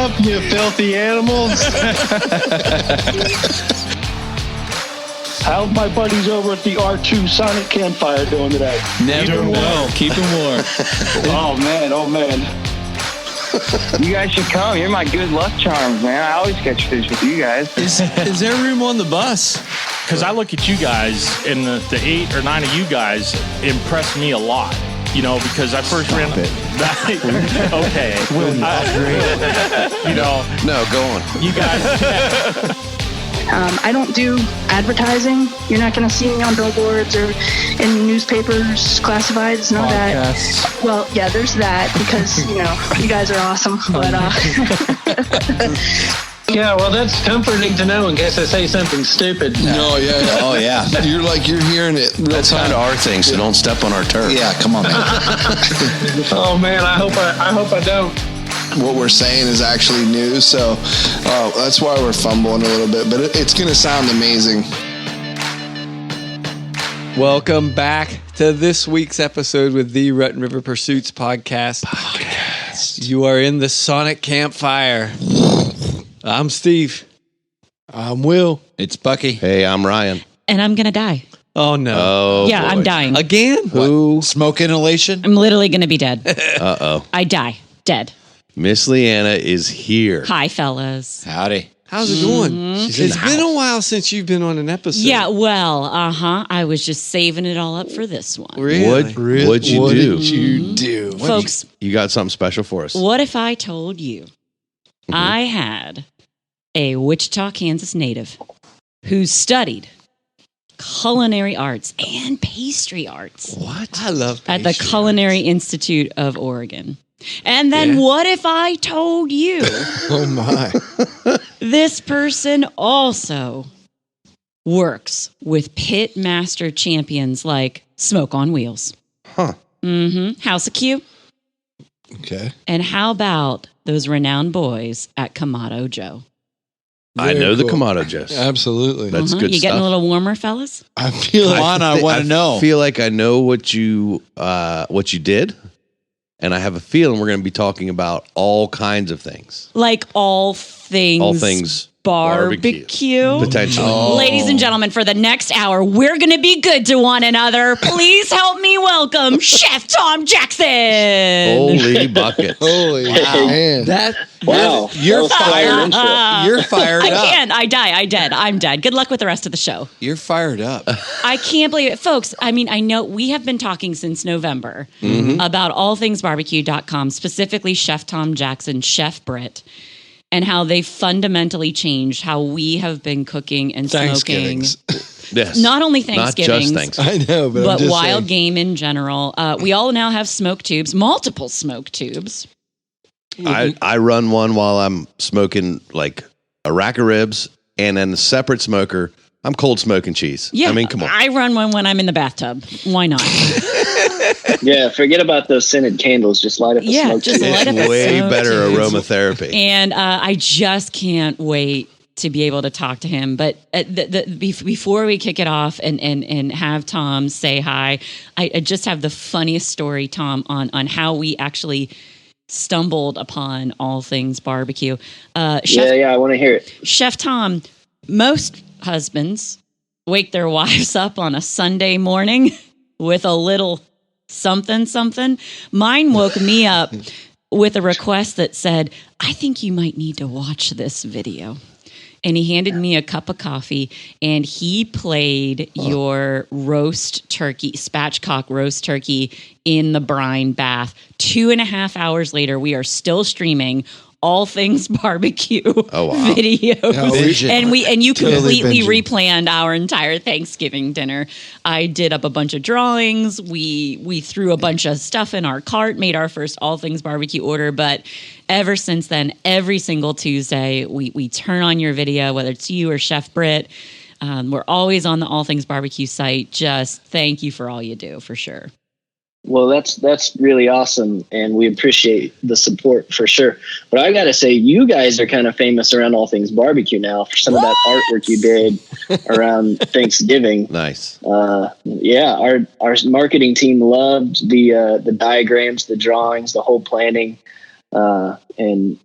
up, you filthy animals. How's my buddies over at the R2 Sonic Campfire doing today? Never well. Keep them warm. Oh man. You guys should come. You're my good luck charms, man. I always catch fish with you guys. Is there room on the bus? Because I look at you guys, and the 8 or 9 of you guys impressed me a lot. You know, because I first ran. Okay. No, go on. You guys. I don't do advertising. You're not going to see me on billboards or in newspapers, classifieds, none of that. Well, yeah, there's that because, you guys are awesome. But Yeah, well, that's comforting to know in case I say something stupid. No, yeah. Oh, yeah. You're hearing it. That's kind of our thing, so don't step on our turf. Yeah, come on, man. Oh man, I hope I don't. What we're saying is actually new, so that's why we're fumbling a little bit, but it's going to sound amazing. Welcome back to this week's episode with the Rutten River Pursuits podcast. You are in the Sonic Campfire. I'm Steve. I'm Will. It's Bucky. Hey, I'm Ryan. And I'm going to die. Oh, no. Oh, yeah, boy. I'm dying. Again? Who? Smoke inhalation? I'm literally going to be dead. Uh-oh. I die. Dead. Miss Leanna is here. Hi, fellas. Howdy. How's it going? She's in It's been a while since you've been on an episode. Yeah, well, I was just saving it all up for this one. Really? What'd you do? Did you do? Folks, You got something special for us. what if I told you I had a Wichita, Kansas native who studied culinary arts and pastry arts What? I love at the Culinary Institute of Oregon. And then what if I told you Oh, my. this person also works with pit master champions like Smoke on Wheels? Huh. Mm-hmm. House of Q. Okay. And how about those renowned boys at Kamado Joe? I know the Kamado Jess. Absolutely. That's good You stuff. getting a little warmer, fellas? I feel I want to know. I feel like I know what you did, and I have a feeling we're going to be talking about all kinds of things. Like all things barbecue. Potentially. Ladies and gentlemen, for the next hour, we're going to be good to one another. Please help me welcome Chef Tom Jackson. Holy bucket. Holy man. Wow. You're fired. You're fired up. I can't. I die. I'm dead. Good luck with the rest of the show. You're fired up. I can't believe it. Folks, I mean, I know we have been talking since November about allthingsbarbecue.com, specifically Chef Tom Jackson, Chef Britt, and how they fundamentally changed how we have been cooking and smoking. Yes. Not only Thanksgivings, Not just Thanksgiving. I know, but but I'm just wild saying. game in general. We all now have smoke tubes, multiple smoke tubes. I run one while I'm smoking like a rack of ribs, and then a separate smoker, I'm cold smoking cheese. Yeah, I mean, come on. I run one when I'm in the bathtub. Why not? Yeah, forget about those scented candles. Just light up a smoke. just tube. light up a Way smoke better tube. aromatherapy. And I just can't wait to be able to talk to him. But before we kick it off and have Tom say hi, I just have the funniest story, Tom, on how we actually stumbled upon All Things Barbecue. Chef, I want to hear it. Chef Tom, most husbands wake their wives up on a Sunday morning with a little something. Mine woke me up with a request that said, I think you might need to watch this video. And he handed me a cup of coffee, and he played your roast turkey, spatchcock roast turkey in the brine bath. 2.5 hours later, we are still streaming All Things Barbecue videos. And you completely replanned our entire Thanksgiving dinner. I did up a bunch of drawings. We threw a bunch of stuff in our cart, made our first All Things Barbecue order. But ever since then, every single Tuesday, we turn on your video, whether it's you or Chef Britt. We're always on the All Things Barbecue site. Just thank you for all you do, for sure. Well, that's really awesome, and we appreciate the support for sure. But I got to say, you guys are kind of famous around All Things Barbecue now for some of that artwork you did around Thanksgiving. Nice. Yeah, our marketing team loved the diagrams, the drawings, the whole planning, and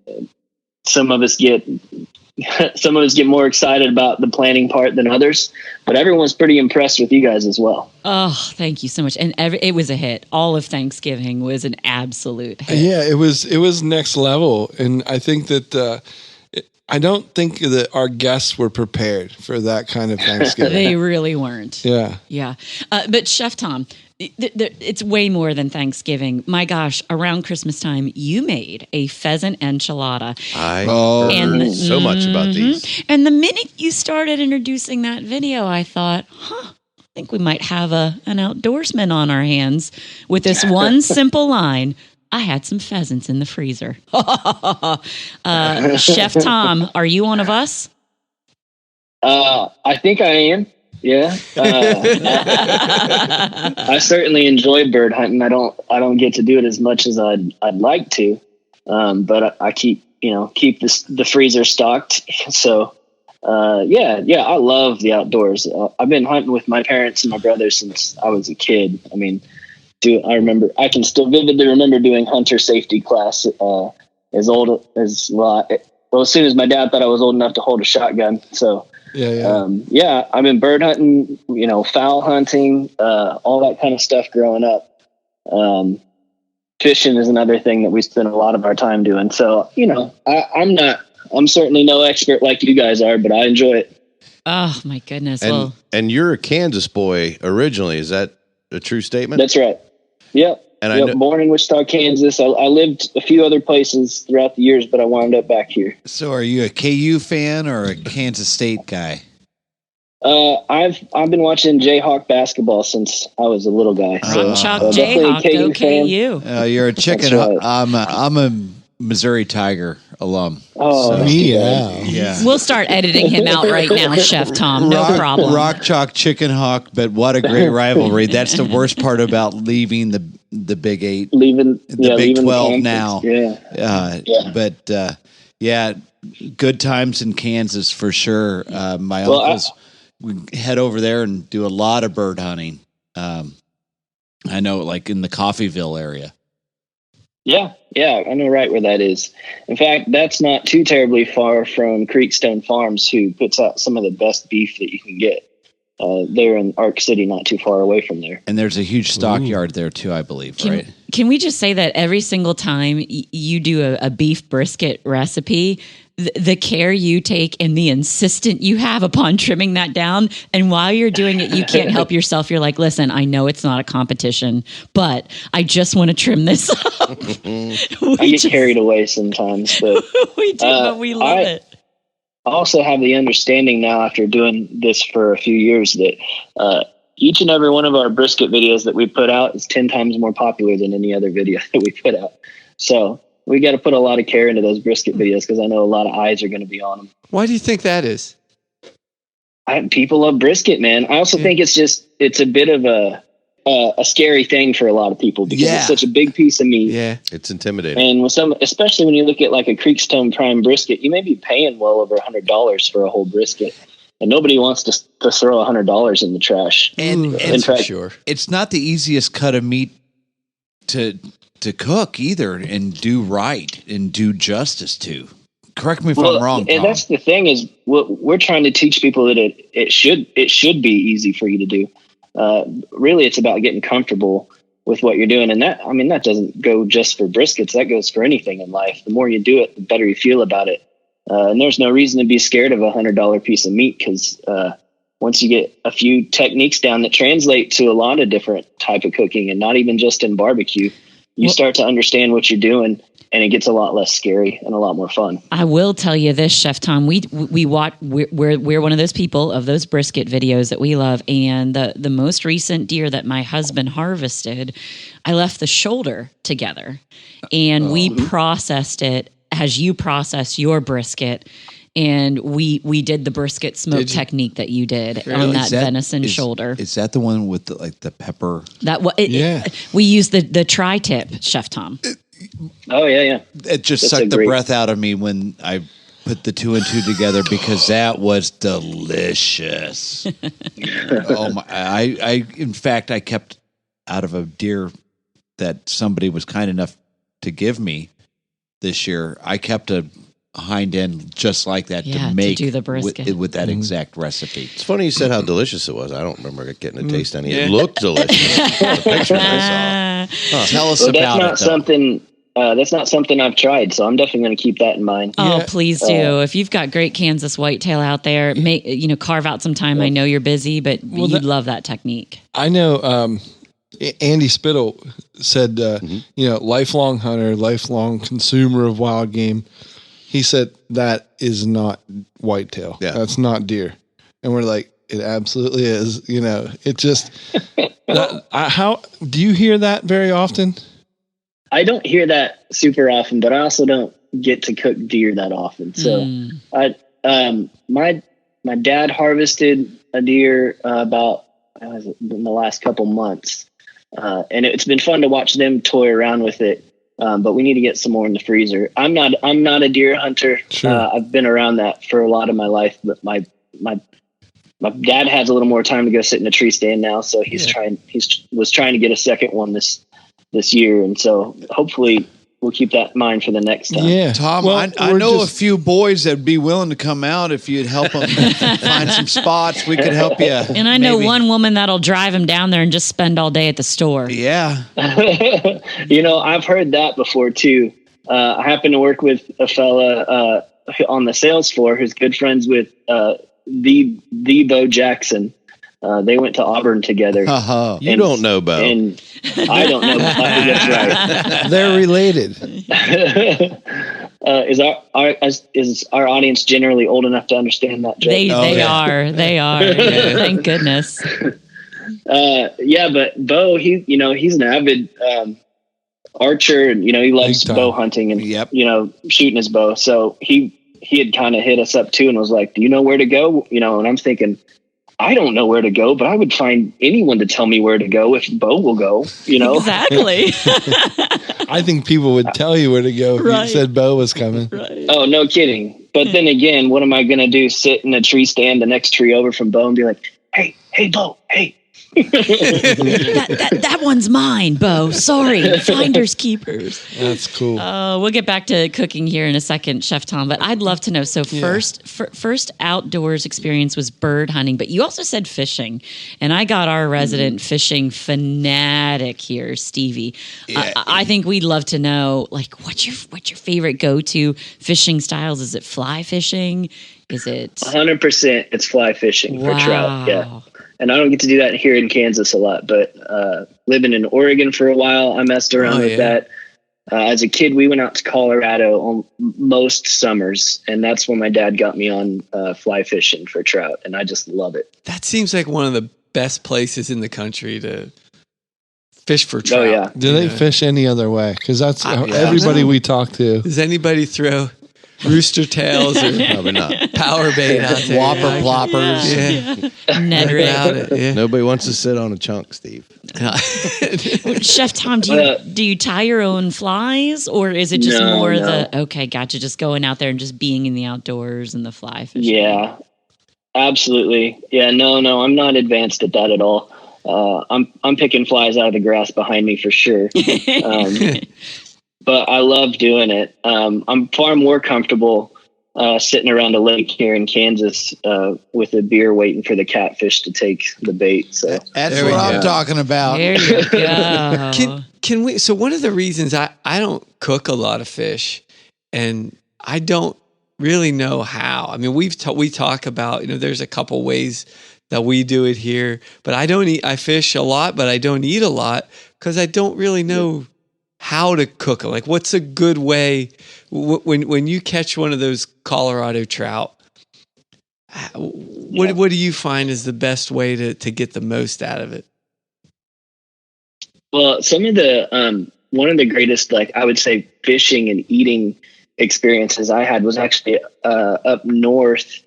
some of us get more excited about the planning part than others, but everyone's pretty impressed with you guys as well. Oh, thank you so much. And it was a hit. All of Thanksgiving was an absolute hit. Yeah, it was next level. And I think that I don't think that our guests were prepared for that kind of Thanksgiving. They really weren't. Yeah. Yeah. But Chef Tom, it's way more than Thanksgiving. My gosh, around Christmas time, you made a pheasant enchilada. I heard so much about these. And the minute you started introducing that video, I thought, I think we might have an outdoorsman on our hands with this one simple line. I had some pheasants in the freezer. Chef Tom, are you one of us? I think I am. Yeah. I certainly enjoy bird hunting. I don't get to do it as much as I'd like to. But I keep the freezer stocked. So, yeah, I love the outdoors. I've been hunting with my parents and my brother since I was a kid. I mean, I can still vividly remember doing hunter safety class, as soon as my dad thought I was old enough to hold a shotgun. So, I've been bird hunting, fowl hunting, all that kind of stuff growing up. Fishing is another thing that we spend a lot of our time doing. So, I'm certainly no expert like you guys are, but I enjoy it. Oh my goodness. And you're a Kansas boy originally. Is that a true statement? That's right. Yep. And born in Wichita, Kansas. I lived a few other places throughout the years, but I wound up back here. So are you a KU fan or a Kansas State guy? I've been watching Jayhawk basketball since I was a little guy. So Jayhawk, go KU. You're a chicken. Right. I'm a Missouri Tiger alum. Oh, so, yeah. We'll start editing him out right now, Chef Tom. No problem. Rock Chalk Chicken Hawk, but what a great rivalry. That's the worst part about leaving the Big 8. Leaving the Big 12 the now. But good times in Kansas for sure. My uncles we head over there and do a lot of bird hunting. I know, like in the Coffeyville area. Yeah, I know right where that is. In fact, that's not too terribly far from Creekstone Farms, who puts out some of the best beef that you can get. They're in Ark City, not too far away from there. And there's a huge stockyard there too, I believe, right? Can we just say that every single time you do a beef brisket recipe, the care you take and the insistent you have upon trimming that down, and while you're doing it, you can't help yourself. You're like, listen, I know it's not a competition, but I just want to trim this up. I get carried away sometimes, but we do, but we love it. I also have the understanding now, after doing this for a few years, that each and every one of our brisket videos that we put out is 10 times more popular than any other video that we put out. So we got to put a lot of care into those brisket videos, because I know a lot of eyes are going to be on them. Why do you think that is? People love brisket, man. I also think it's a bit of a scary thing for a lot of people, because it's such a big piece of meat. Yeah, it's intimidating. And especially when you look at like a Creekstone Prime brisket, you may be paying well over $100 for a whole brisket, and nobody wants to throw $100 in the trash. And in fact, sure, it's not the easiest cut of meat to cook either, and do right and do justice to. Correct me if I'm wrong, Tom. And that's the thing, is we're trying to teach people that it should be easy for you to do. Really, it's about getting comfortable with what you're doing. And that doesn't go just for briskets. That goes for anything in life. The more you do it, the better you feel about it. And there's no reason to be scared of $100 piece of meat, because once you get a few techniques down that translate to a lot of different type of cooking, and not even just in barbecue, you start to understand what you're doing, and it gets a lot less scary and a lot more fun. I will tell you this, Chef Tom. We watch. We're one of those people of those brisket videos that we love. And the most recent deer that my husband harvested, I left the shoulder together, and we processed it as you process your brisket. And we did the brisket smoke technique that you did on that venison shoulder. Is that the one with the pepper? We used the tri-tip, Chef Tom. Oh yeah. It just sucked the breath out of me when I put the 2 and 2 together, because that was delicious. Oh my! In fact, I kept out of a deer that somebody was kind enough to give me this year. I kept a hind end just like that Yeah, to make to do the brisket. with that exact recipe. It's funny you said how delicious it was. I don't remember getting a taste any. It looked delicious. The pictures I saw. Tell us Well, about that's it. not something. That's not something I've tried, so I'm definitely going to keep that in mind. Oh, please do. If you've got great Kansas whitetail out there, carve out some time. I know you're busy, but you'd love that technique. I know Andy Spittle said, lifelong hunter, lifelong consumer of wild game. He said that is not whitetail. Yeah. That's not deer. And we're like, it absolutely is. It just, how do you hear that very often? I don't hear that super often, but I also don't get to cook deer that often. So my dad harvested a deer about in the last couple months. And it's been fun to watch them toy around with it. But we need to get some more in the freezer. I'm not a deer hunter. Sure. I've been around that for a lot of my life, but my dad has a little more time to go sit in a tree stand now. So he was trying to get a second one this year. And so hopefully we'll keep that in mind for the next time. Yeah. Tom, Well, I we're know just- a few boys that'd be willing to come out if you'd help them find some spots. We could help you. And I know one woman that'll drive him down there and just spend all day at the store. Yeah. I've heard that before too. I happen to work with a fella on the sales floor who's good friends with the Bo Jackson. They went to Auburn together. You don't know Bo. And I don't know. That's right. They're related. Is our audience generally old enough to understand that joke? They are. Thank goodness. But Bo, he's an avid archer, and he loves bow hunting and shooting his bow. So he had kind of hit us up too, and was like, "Do you know where to go?" And I'm thinking, I don't know where to go, but I would find anyone to tell me where to go if Bo will go. Exactly. I think people would tell you where to go if you said Bo was coming. Right. Oh, no kidding. But then again, what am I going to do? Sit in a tree stand the next tree over from Bo and be like, hey, Bo, hey. that one's mine, Bo. Sorry, finders keepers. That's cool. We'll get back to cooking here in a second, Chef Tom. But I'd love to know. So first outdoors experience was bird hunting, but you also said fishing, and I got our resident fishing fanatic here, Stevie. I think we'd love to know, like, what's your favorite go-to fishing styles? Is it fly fishing? Is it 100%? It's fly fishing for trout. Yeah. And I don't get to do that here in Kansas a lot, but living in Oregon for a while, I messed around with that. As a kid, we went out to Colorado on most summers, and that's when my dad got me on fly fishing for trout, and I just love it. That seems like one of the best places in the country to fish for trout. Oh, yeah. Do they fish any other way? Because that's everybody we talk to. Does anybody throw rooster tails or Probably not. power bait out there? Whopper ploppers. Ned rig? About it, yeah. Nobody wants to sit on a chunk, Steve. Chef Tom, do you tie your own flies, or is it just more gotcha, just going out there and just being in the outdoors and the fly fishing? Yeah, absolutely. Yeah, no, I'm not advanced at that at all. I'm picking flies out of the grass behind me for sure. But I love doing it. I'm far more comfortable sitting around a lake here in Kansas with a beer waiting for the catfish to take the bait. So that's what I'm talking about. There you go. Can we? So one of the reasons I don't cook a lot of fish, and I don't really know how. I mean, we talk about, there's a couple ways that we do it here, but I fish a lot, but I don't eat a lot because I don't really know how to cook them. Like, what's a good way when you catch one of those Colorado trout? What do you find is the best way to get the most out of it? Well, some of the one of the greatest, I would say, fishing and eating experiences I had was actually up north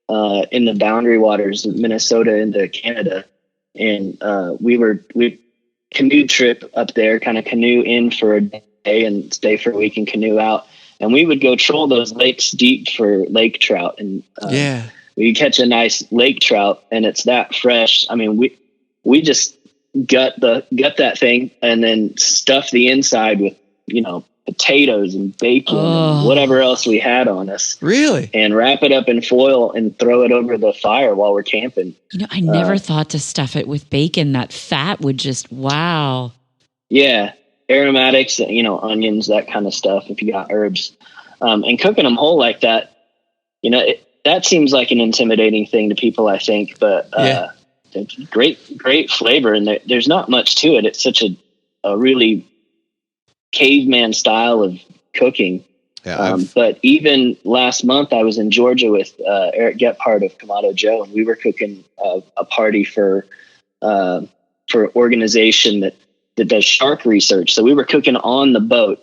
in the boundary waters of Minnesota into Canada, and we canoe trip up there, kind of canoe in for a day and stay for a week and canoe out. And we would go troll those lakes deep for lake trout. And we catch a nice lake trout and it's that fresh. I mean, we just gut that thing and then stuff the inside with, potatoes and bacon and whatever else we had on us. Really? And wrap it up in foil and throw it over the fire while we're camping. You know, I never thought to stuff it with bacon. That fat would just, wow. Yeah. Aromatics, you know, onions, that kind of stuff, if you got herbs. And cooking them whole like that, you know, that seems like an intimidating thing to people, I think. But it's great flavor. And there's not much to it. It's such a really caveman style of cooking. Yeah, but even last month, I was in Georgia with Eric Gephardt of Kamado Joe, and we were cooking a party for an organization that does shark research. So we were cooking on the boat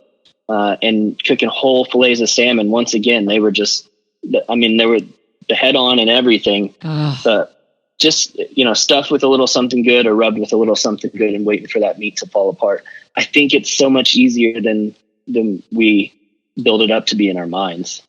and cooking whole fillets of salmon. Once again, they were just, I mean, they were the head on and everything, but just, you know, stuffed with a little something good or rubbed with a little something good and waiting for that meat to fall apart. I think it's so much easier than we build it up to be in our minds.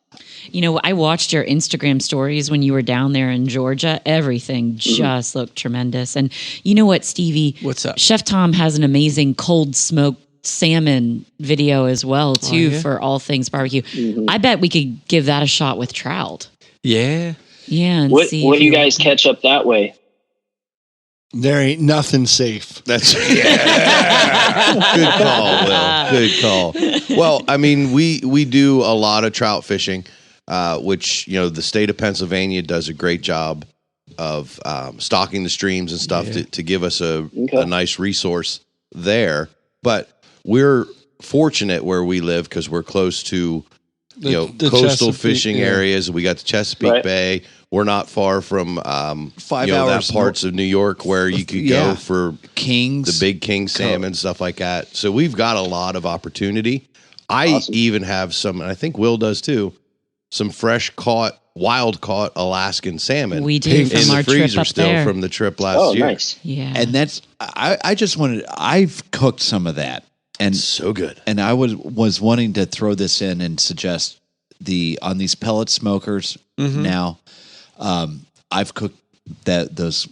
You know, I watched your Instagram stories when you were down there in Georgia. Everything just looked tremendous. And you know what, Stevie? What's up? Chef Tom has an amazing cold smoked salmon video as well, too, for All Things BBQ. I bet we could give that a shot with trout. Yeah. Yeah. And What see do if you guys catch up that way? There ain't nothing safe. That's good call, Will. Good call. Well, I mean, we do a lot of trout fishing, which, you know, the state of Pennsylvania does a great job of stocking the streams and stuff to give us a nice resource there. But we're fortunate where we live because we're close to the coastal fishing areas. We got the Chesapeake Bay. We're not far from 5 hours that parts of New York where you could go for kings, the big king salmon, stuff like that. So we've got a lot of opportunity. I even have some, and I think Will does too, some fresh caught, wild caught Alaskan salmon. We do from in our the freezer trip up still there. from the trip last year. Nice. Yeah. And that's I've cooked some of that, and so good. And I was wanting to throw this in and suggest on these pellet smokers now. I've cooked those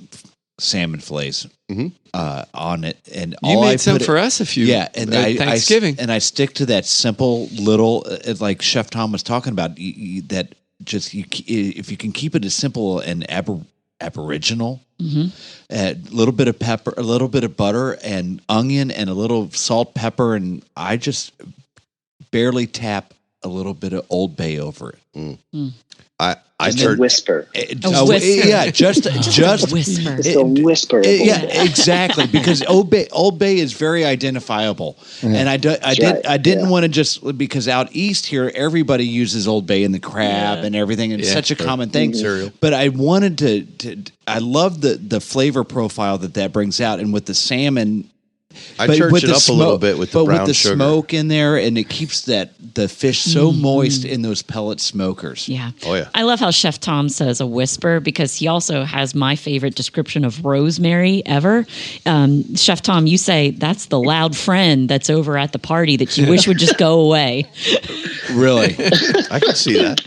salmon fillets on it, and you made some for us a few. Yeah, and Thanksgiving, and I stick to that simple little, like Chef Tom was talking about. That just if you can keep it as simple and aboriginal, a little bit of pepper, a little bit of butter, and onion, and a little salt, pepper, and I just barely tap a little bit of Old Bay over it. I heard whisper. A whisper. Yeah, just whisper. It's a whisper. Yeah, exactly. Because Old Bay is very identifiable, and I didn't want to just because out east here everybody uses Old Bay in the crab and everything, and it's such a common thing. But I wanted to. I love the flavor profile that brings out, and with the salmon. I church it up a little bit with the brown with the sugar. smoke in there, and it keeps the fish so moist in those pellet smokers. Yeah. Oh, yeah. I love how Chef Tom says a whisper because he also has my favorite description of rosemary ever. Chef Tom, you say that's the loud friend that's over at the party that you wish would just go away. Really? I can see that.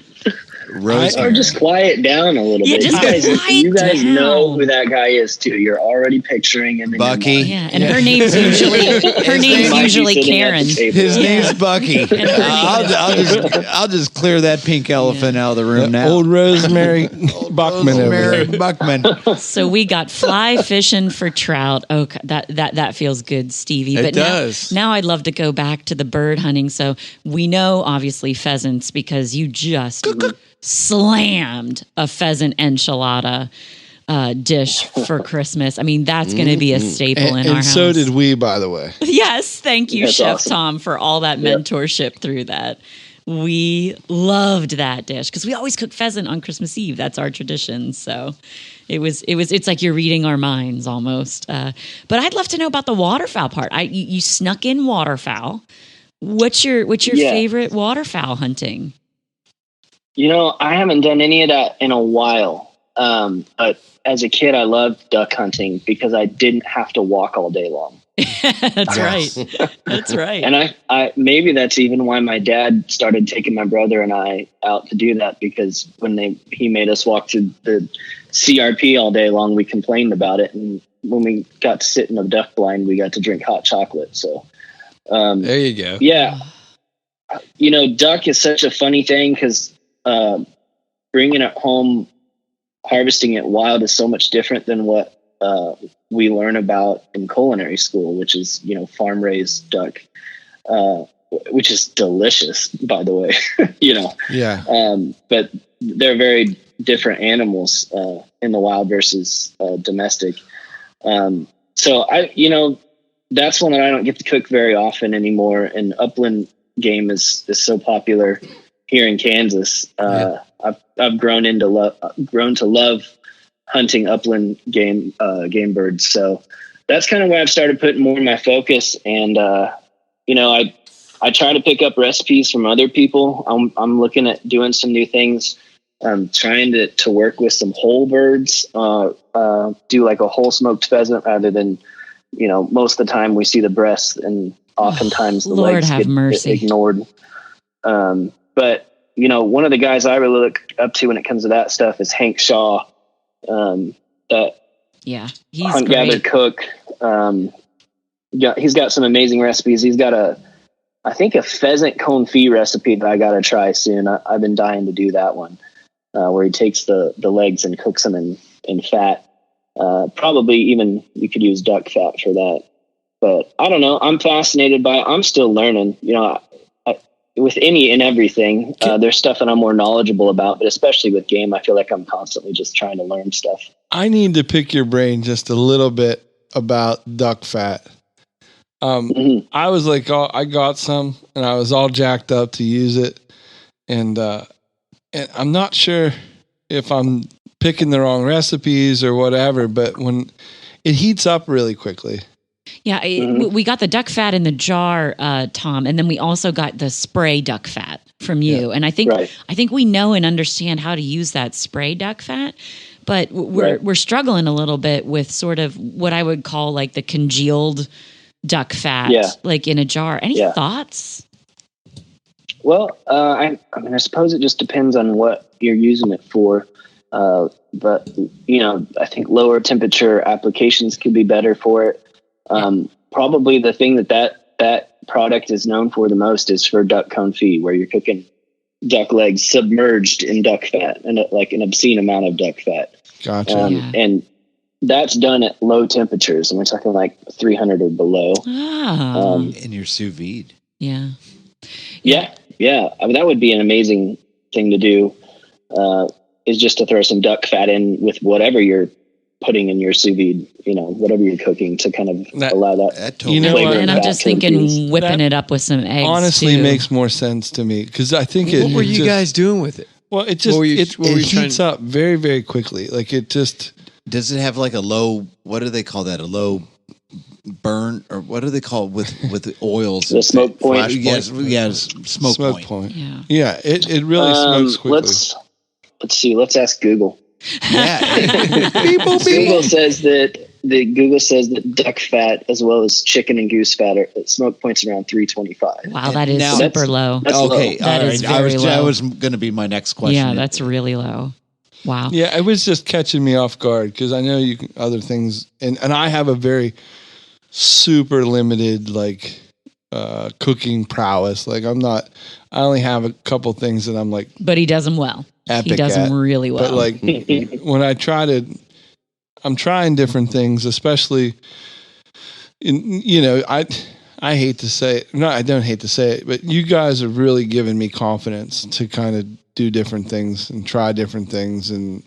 Or just quiet down a little bit. You guys know who that guy is too. You're already picturing him. Bucky. Yeah, and her name's usually Karen. His name's Bucky. I'll just clear that pink elephant out of the room now. Old Rosemary Buckman. Rosemary Buckman. So we got fly fishing for trout. Oh, that feels good, Stevie. It does. Now I'd love to go back to the bird hunting. So we know obviously pheasants because you just slammed a pheasant enchilada dish for Christmas. I mean, that's going to be a staple in our house. And so did we, by the way. Yes, thank you, That's Chef awesome. Tom, for all that mentorship through that. We loved that dish because we always cook pheasant on Christmas Eve. That's our tradition. So it's like you're reading our minds almost. But I'd love to know about the waterfowl part. You snuck in waterfowl. What's your favorite waterfowl hunting? You know, I haven't done any of that in a while. But as a kid, I loved duck hunting because I didn't have to walk all day long. That's right. That's right. And I maybe that's even why my dad started taking my brother and I out to do that, because when he made us walk through the CRP all day long, we complained about it. And when we got to sit in a duck blind, we got to drink hot chocolate. So there you go. Yeah. duck is such a funny thing because bringing it home, harvesting it wild is so much different than what we learn about in culinary school, which is, farm raised duck, which is delicious, by the way, Yeah. but they're very different animals in the wild versus domestic. So that's one that I don't get to cook very often anymore. And upland game is so popular here in Kansas. I've grown to love hunting upland game birds. So that's kind of where I've started putting more of my focus. And I try to pick up recipes from other people. I'm looking at doing some new things. I'm trying to work with some whole birds, do like a whole smoked pheasant rather than, most of the time we see the breast and oftentimes the Lord legs have get mercy. ignored. But one of the guys I really look up to when it comes to that stuff is Hank Shaw. He's hunt, gather, great. cook. He's got some amazing recipes. He's got I think a pheasant confit recipe that I got to try soon. I've been dying to do that one, where he takes the legs and cooks them in fat. Probably even you could use duck fat for that. But I don't know. I'm fascinated by it. I'm still learning. With any and everything, there's stuff that I'm more knowledgeable about, but especially with game, I feel like I'm constantly just trying to learn stuff. I need to pick your brain just a little bit about duck fat. I was like, I got some and I was all jacked up to use it. And I'm not sure if I'm picking the wrong recipes or whatever, but when it heats up really quickly. Yeah, we got the duck fat in the jar, Tom, and then we also got the spray duck fat from you. Yeah. And I think we know and understand how to use that spray duck fat, but we're struggling a little bit with sort of what I would call like the congealed duck fat, like in a jar. Any thoughts? Well, I suppose it just depends on what you're using it for. But I think lower temperature applications could be better for it. Probably the thing that product is known for the most is for duck confit, where you're cooking duck legs submerged in duck fat and like an obscene amount of duck fat. Gotcha. And that's done at low temperatures, and we're talking like 300 or below. In your sous vide. Yeah. I mean, that would be an amazing thing to do. Is just to throw some duck fat in with whatever you're putting in your sous vide, whatever you're cooking, to kind of allow that flavor. And I'm just thinking whipping it up with some eggs. Honestly, too. makes more sense to me because I think What were you guys doing with it? Well, it just it heats up very, very quickly. Like it just. Does it have like a low? What do they call that? A low burn, or what do they call it with the oils? The smoke point. Yes, smoke point. Yeah. It really smokes quickly. Let's see. Let's ask Google. Yeah. Google says that duck fat as well as chicken and goose fat smoke points around 325. Wow, that is super low. That's okay, low. That is very low. That was going to be my next question. Yeah, that's really low. Wow. Yeah, it was just catching me off guard because I know you can other things, and I have a very super limited cooking prowess. Like I only have a couple things that I'm like. But he does them well. He does them really well. But like when I'm trying different things, especially I hate to say it. No, I don't hate to say it, but you guys have really given me confidence to kind of do different things and try different things. And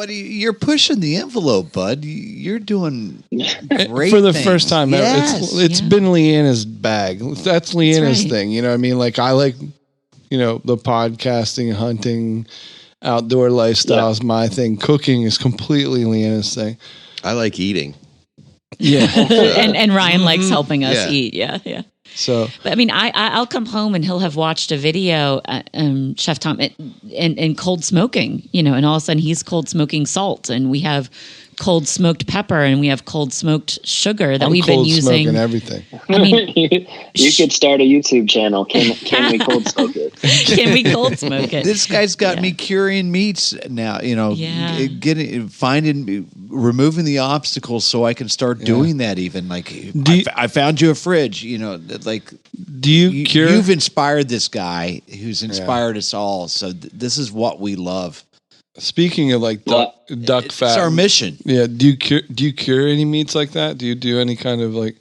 you're pushing the envelope, bud. You're doing great for the things. first time ever. It's been Leanna's bag. That's Leanna's thing. You know what I mean? Like I like, the podcasting, hunting, outdoor lifestyle is my thing. Cooking is completely Leanna's thing. I like eating. Yeah. and Ryan likes helping us eat. Yeah. So, but I mean, I'll come home and he'll have watched a video, Chef Tom, and cold smoking, and all of a sudden he's cold smoking salt, and we have cold smoked pepper and we have cold smoked sugar that I'm we've been using. And everything. I mean, you could start a YouTube channel. Can we cold smoke it? Can we cold smoke it? This guy's got me curing meats now. Removing the obstacles so I can start doing that. Even like I found you a fridge. Do you cure? You've inspired this guy who's inspired us all. So this is what we love. Speaking of like duck fat, it's our mission. Yeah. Do you cure any meats like that? Do you do any kind of like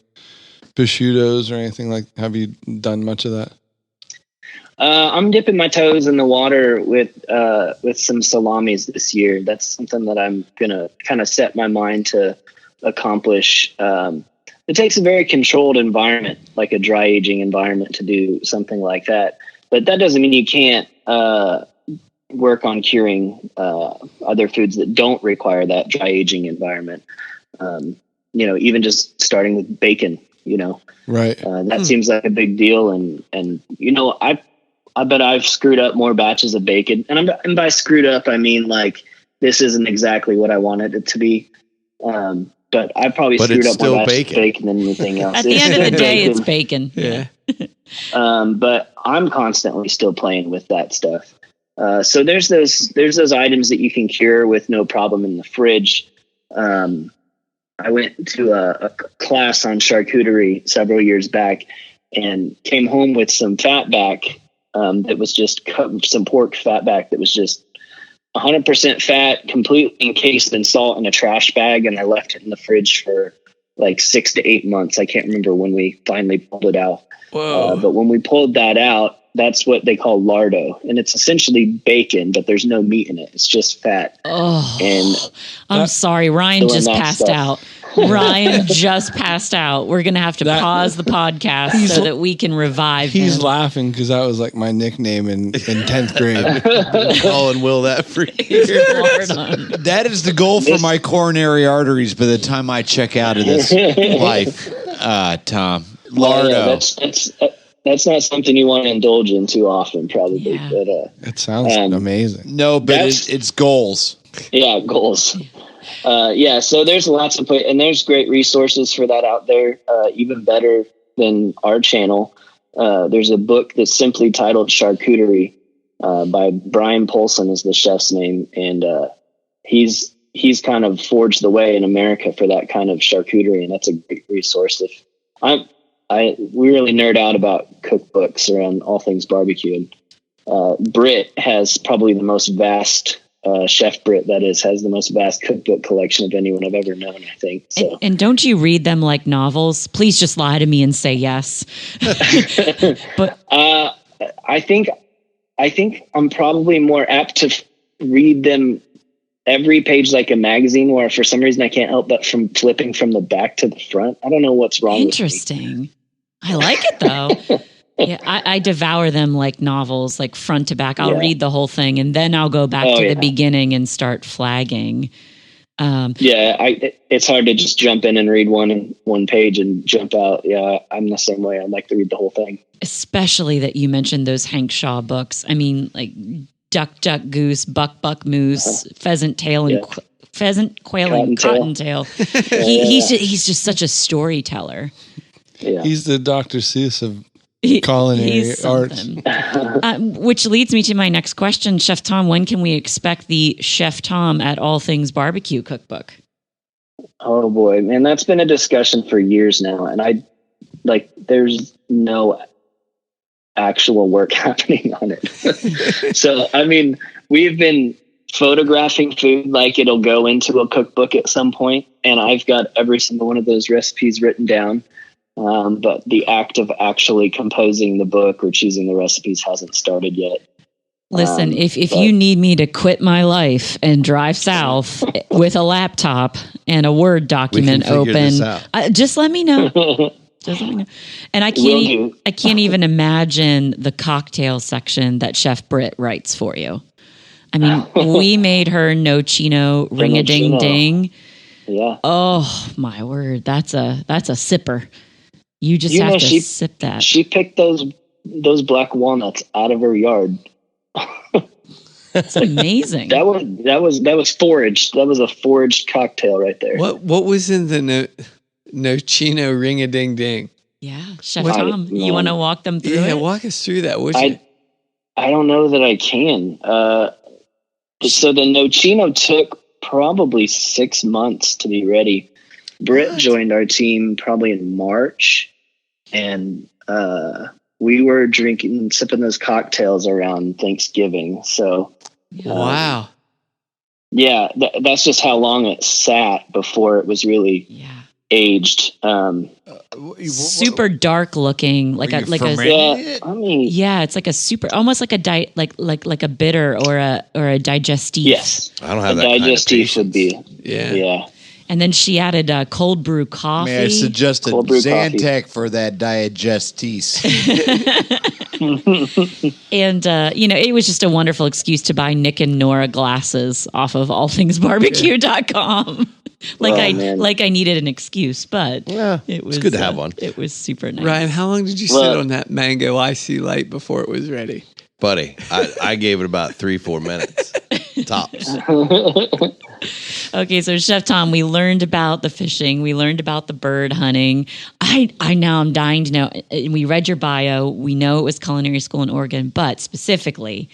prosciuttos or anything like? Have you done much of that? I'm dipping my toes in the water with some salamis this year. That's something that I'm gonna kind of set my mind to accomplish. It takes a very controlled environment, like a dry aging environment, to do something like that. But that doesn't mean you can't work on curing other foods that don't require that dry aging environment. Even just starting with bacon. Right. That seems like a big deal, and I bet I've screwed up more batches of bacon, and by screwed up I mean like this isn't exactly what I wanted it to be. But I probably screwed up more batches of bacon than anything else. At the end of the day, it's bacon. Yeah. But I'm constantly still playing with that stuff. So there's those items that you can cure with no problem in the fridge. I went to a class on charcuterie several years back and came home with some fatback that was just some pork fatback that was just 100% fat, completely encased in salt in a trash bag, and I left it in the fridge for like 6 to 8 months. I can't remember when we finally pulled it out. Whoa. But when we pulled that out, that's what they call lardo, and it's essentially bacon, but there's no meat in it. It's just fat. Oh, and I'm sorry, Ryan just passed out. Ryan just passed out. We're gonna have to pause the podcast so that we can revive him. He's laughing because that was like my nickname in 10th grade. I've been calling Will that for years. That is the goal for my coronary arteries by the time I check out of this life, Tom. Lardo. That's not something you want to indulge in too often, probably. Yeah. But it sounds amazing. No, but it's goals. Yeah, goals. So there's lots of and there's great resources for that out there. Even better than our channel. There's a book that's simply titled Charcuterie by Brian Polson is the chef's name, and he's kind of forged the way in America for that kind of charcuterie, and that's a great resource. We really nerd out about cookbooks around all things barbecue. And Britt has probably the most vast Chef Britt, that is, has the most vast cookbook collection of anyone I've ever known, I think. So. And don't you read them like novels? Please just lie to me and say yes. But I think I'm probably more apt to read them every page like a magazine, where for some reason I can't help but from flipping from the back to the front. I don't know what's wrong. Interesting. I like it though. Yeah, I devour them like novels, like front to back. I'll read the whole thing and then I'll go back to the beginning and start flagging. It's hard to just jump in and read one page and jump out. Yeah, I'm the same way. I like to read the whole thing. Especially that you mentioned those Hank Shaw books. I mean, like Duck, Duck, Goose, Buck, Buck, Moose, Pheasant Tail, and Pheasant, Quail, and Cottontail. He's just such a storyteller. Yeah. He's the Dr. Seuss of culinary arts. Which leads me to my next question, Chef Tom. When can we expect the Chef Tom at All Things BBQ cookbook? Oh boy, man, that's been a discussion for years now, and there's no actual work happening on it. So, I mean, we've been photographing food like it'll go into a cookbook at some point, and I've got every single one of those recipes written down. But the act of actually composing the book or choosing the recipes hasn't started yet. Listen, if you need me to quit my life and drive south with a laptop and a Word document open, just let me know. Just let me know. And I can't even imagine the cocktail section that Chef Britt writes for you. I mean, we made her no chino ring a ding ding. Yeah. Oh my word, that's a sipper. You just have to sip that. She picked those black walnuts out of her yard. It's amazing. That was foraged. That was a foraged cocktail right there. What was in the Nocino ring-a-ding-ding? Yeah, Chef Tom, you want to walk them through it? Yeah, walk us through that, would you? I don't know that I can. So the Nocino took probably 6 months to be ready. Britt joined our team probably in March, and we were sipping those cocktails around Thanksgiving. So, wow. Yeah, that's just how long it sat before it was really aged. Super dark looking, like a it's like a super, almost like a like a bitter or a digestif. Yes, I don't have that digestif kind of would be yeah. And then she added cold brew coffee. May I suggest a Zantac for that digestis? And it was just a wonderful excuse to buy Nick and Nora glasses off of allthingsbbq.com. Like I needed an excuse, but it was good to have one. It was super nice. Ryan, how long did you sit on that mango icy light before it was ready? Buddy, I gave it about 3-4 minutes tops. Okay, so Chef Tom, we learned about the fishing, we learned about the bird hunting. I'm dying to know. We read your bio. We know it was culinary school in Oregon, but specifically,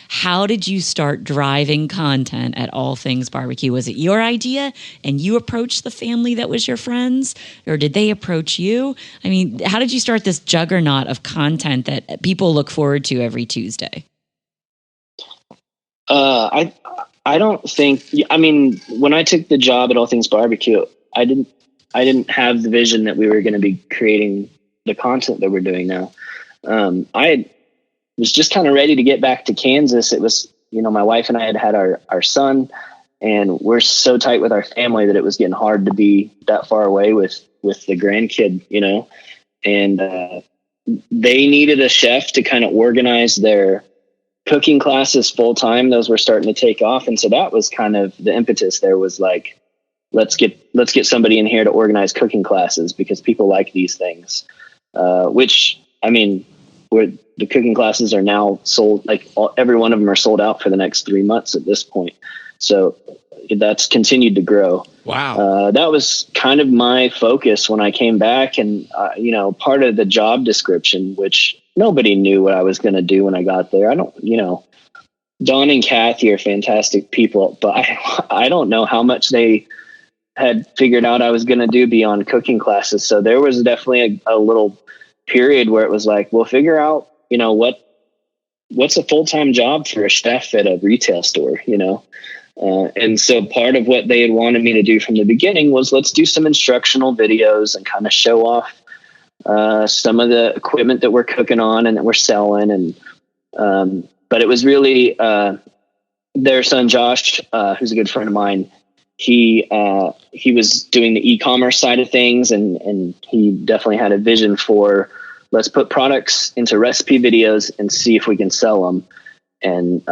how did you start driving content at All Things BBQ? Was it your idea and you approached the family that was your friends, or did they approach you? I mean, how did you start this juggernaut of content that people look forward to every Tuesday? I don't think. I mean, when I took the job at All Things BBQ, I didn't have the vision that we were going to be creating the content that we're doing now. I was just kind of ready to get back to Kansas. It was, my wife and I had our son, and we're so tight with our family that it was getting hard to be that far away with the grandkid, and they needed a chef to kind of organize their cooking classes full time. Those were starting to take off. And so that was kind of the impetus there, was like, let's get somebody in here to organize cooking classes because people like these things. Which, I mean, the cooking classes are now sold, every one of them are sold out for the next 3 months at this point. So that's continued to grow. Wow. That was kind of my focus when I came back, and, part of the job description, which nobody knew what I was going to do when I got there. Don and Kathy are fantastic people, but I don't know how much they had figured out I was going to do beyond cooking classes. So there was definitely a little period where it was like, we'll figure out, what's a full-time job for a chef at a retail store, and so part of what they had wanted me to do from the beginning was, let's do some instructional videos and kind of show off some of the equipment that we're cooking on and that we're selling. And, but it was really, their son, Josh, who's a good friend of mine. He was doing the e-commerce side of things, and he definitely had a vision for, let's put products into recipe videos and see if we can sell them. And,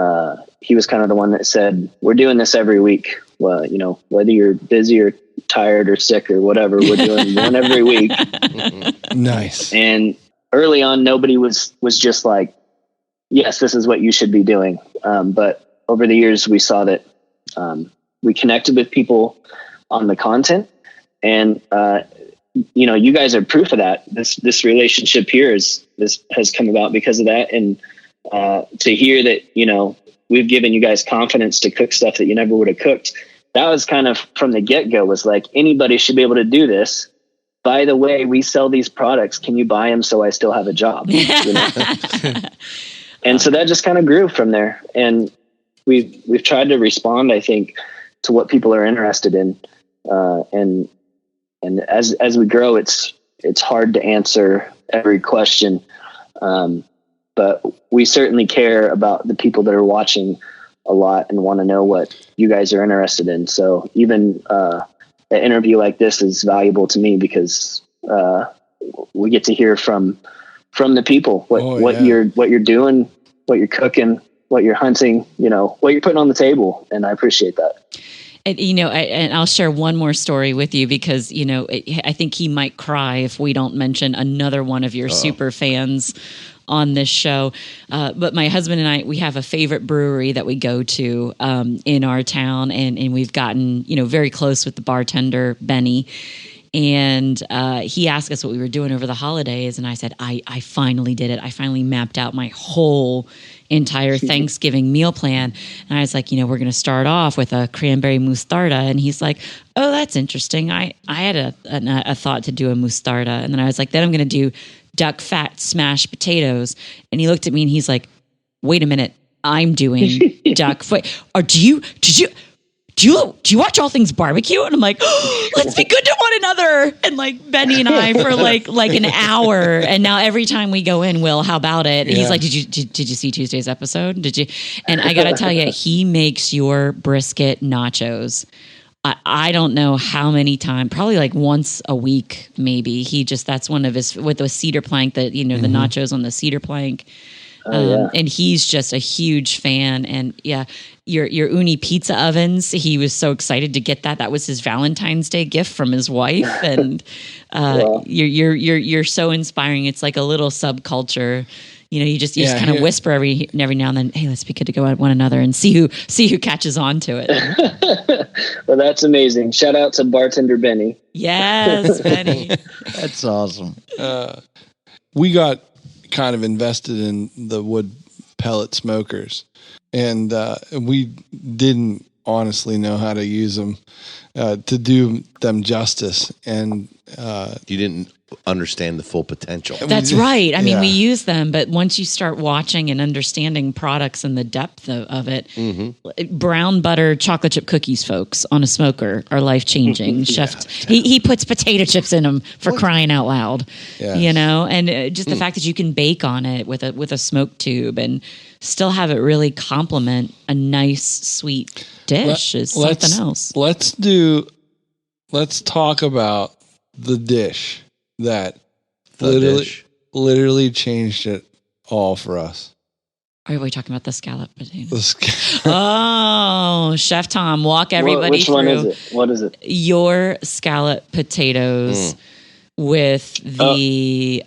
he was kind of the one that said, we're doing this every week. Well, whether you're busy or tired or sick or whatever, we're doing one every week. Nice. And early on, nobody was just like, yes, this is what you should be doing. But over the years, we saw that we connected with people on the content, and you guys are proof of that. This relationship here has come about because of that. And to hear that, we've given you guys confidence to cook stuff that you never would have cooked. That was kind of from the get-go, was like, anybody should be able to do this. By the way, we sell these products. Can you buy them so I still have a job? And so that just kind of grew from there. And we've tried to respond, I think, to what people are interested in. And as we grow, it's hard to answer every question. But we certainly care about the people that are watching a lot and want to know what you guys are interested in. So even an interview like this is valuable to me because we get to hear from the people what you're doing, what you're cooking, what you're hunting, what you're putting on the table, and I appreciate that. And, and I'll share one more story with you because, I think he might cry if we don't mention another one of your super fans on this show. But my husband and I, we have a favorite brewery that we go to in our town, and we've gotten, very close with the bartender, Benny. And he asked us what we were doing over the holidays, and I said, I finally did it. I finally mapped out my whole entire Thanksgiving meal plan. And I was like, we're going to start off with a cranberry mostarda. And he's like, oh, that's interesting. I had a thought to do a mostarda. And then I was like, then I'm going to do duck fat smashed potatoes. And he looked at me and he's like, wait a minute, I'm doing duck foot. Or do you watch All Things BBQ? And I'm like, oh, let's be good to one another. And like Benny and I for like an hour. And now every time we go in, Will, how about it? And he's like, did you see Tuesday's episode? Did you? And I got to tell you, he makes your brisket nachos. I don't know how many times, probably like once a week, maybe. That's one of his, with the cedar plank, the nachos on the cedar plank. And he's just a huge fan. And your uni pizza ovens, he was so excited to get that. That was his Valentine's Day gift from his wife. And you're so inspiring. It's like a little subculture. You just kind of whisper every now and then, hey, let's be good to go at one another and see who catches on to it. Well, that's amazing. Shout out to bartender Benny. Yes, Benny. That's awesome. We got kind of invested in the wood pellet smokers, and we didn't honestly know how to use them to do them justice. And you didn't understand the full potential. That's right. I mean, we use them, but once you start watching and understanding products and the depth of it, brown butter chocolate chip cookies, folks, on a smoker are life-changing. Chef, he puts potato chips in them for crying out loud, and just the fact that you can bake on it with a smoke tube and still have it really complement a nice, sweet dish is something else. Let's talk about the dish that literally changed it all for us. Are we talking about the scallop potatoes? Oh, Chef Tom, walk everybody Which through. one is it? What is it? Your scallop potatoes with the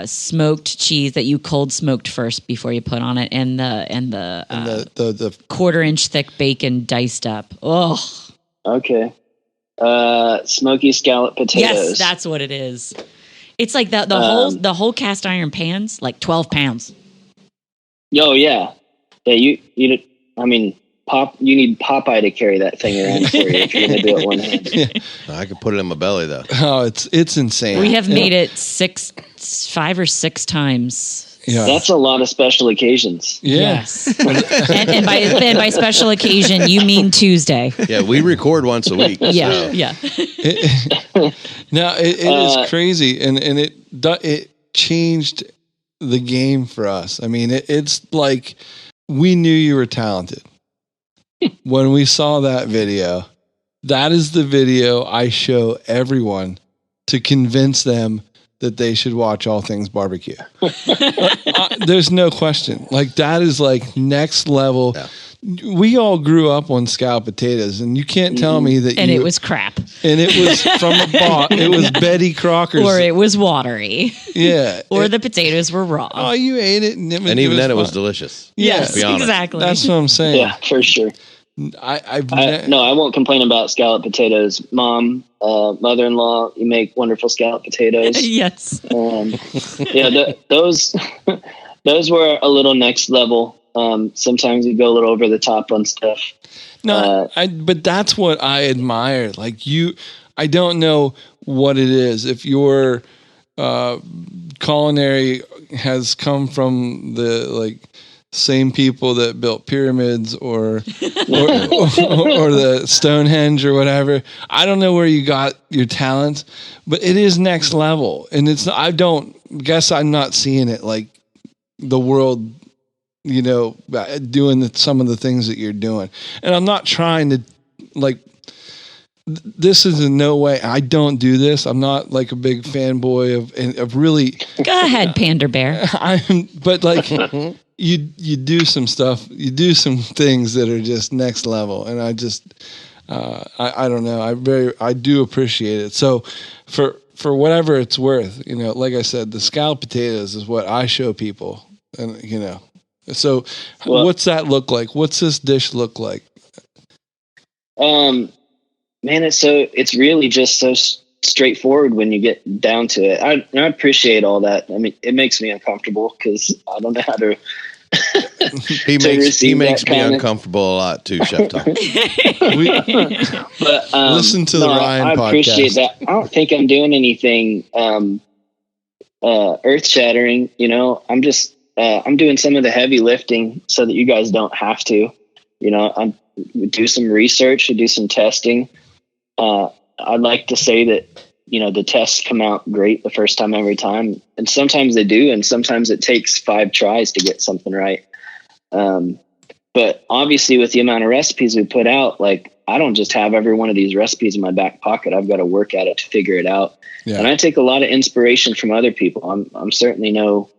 smoked cheese that you cold smoked first before you put on it, and the 1/4-inch thick bacon diced up. Oh, okay. Smoky scallop potatoes. Yes, that's what it is. It's like the whole cast iron pan's like 12 pounds. Oh yeah. You need Popeye to carry that thing around for you if you're gonna do it one hand. I could put it in my belly though. Oh, it's insane. We have made it 5 or 6 times. Yeah. That's a lot of special occasions. Yeah. Yes. and by special occasion, you mean Tuesday. Yeah, we record once a week. Yeah, so. yeah. No, it is crazy, and it changed the game for us. I mean, it's like we knew you were talented when we saw that video. That is the video I show everyone to convince them that they should watch All Things BBQ. There's no question. Like, that is like next level. Yeah. We all grew up on scalloped potatoes, and you can't tell me that it was crap. And it was from a bot. It was Betty Crocker's. Or it was watery. Yeah. Or the potatoes were raw. Oh, you ate it. And even then it was delicious. Yes, exactly. That's what I'm saying. Yeah, for sure. I won't complain about scalloped potatoes. Mom, mother-in-law, you make wonderful scalloped potatoes. Yes. Those were a little next level. Sometimes you go a little over the top on stuff. No, but that's what I admire. Like I don't know what it is. If your culinary has come from the same people that built pyramids or the Stonehenge or whatever. I don't know where you got your talent, but it is next level. And I'm not seeing it like the world, doing some of the things that you're doing. And I'm not trying to this is in no way, I don't do this. I'm not like a big fanboy of really. Go ahead, Pander Bear. You do some stuff, you do some things that are just next level. And I just, I don't know. I do appreciate it. So for for whatever it's worth, like I said, the scalloped potatoes is what I show people, and so what's that look like? What's this dish look like? Man, it's really just so straightforward when you get down to it. I appreciate all that. I mean, it makes me uncomfortable because I don't know how to. He makes me uncomfortable a lot too, Chef Tom. But listen to the Ryan podcast. I appreciate that. I don't think I'm doing anything earth shattering. I'm just I'm doing some of the heavy lifting so that you guys don't have to. We do some research, we do some testing. I'd like to say that the tests come out great the first time every time, and sometimes they do, and sometimes it takes 5 tries to get something right. But obviously, with the amount of recipes we put out, like, I don't just have every one of these recipes in my back pocket. I've got to work at it to figure it out. Yeah. And I take a lot of inspiration from other people. I'm certainly no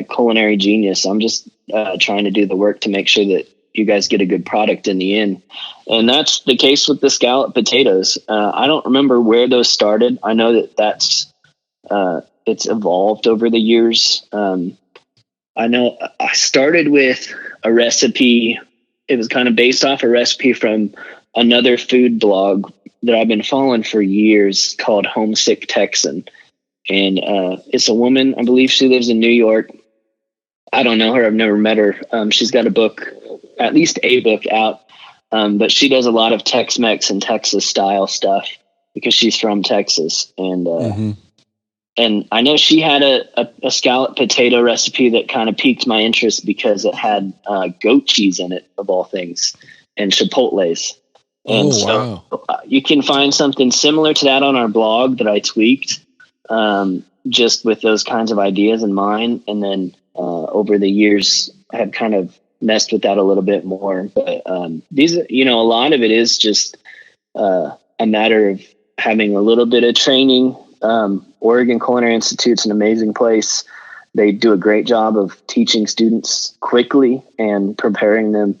culinary genius. I'm just trying to do the work to make sure that you guys get a good product in the end. And that's the case with the scalloped potatoes. I don't remember where those started. I know that's it's evolved over the years. I know I started with a recipe. It was kind of based off a recipe from another food blog that I've been following for years called Homesick Texan. And it's a woman, I believe she lives in New York. I don't know her. I've never met her. She's got a book, at least a book out. But she does a lot of Tex-Mex and Texas style stuff because she's from Texas. And and I know she had a scalloped potato recipe that kind of piqued my interest because it had goat cheese in it, of all things, and chipotles. And you can find something similar to that on our blog that I tweaked, just with those kinds of ideas in mind. And then over the years, I have kind of messed with that a little bit more. But these, a lot of it is just a matter of having a little bit of training. Oregon Culinary Institute's an amazing place. They do a great job of teaching students quickly and preparing them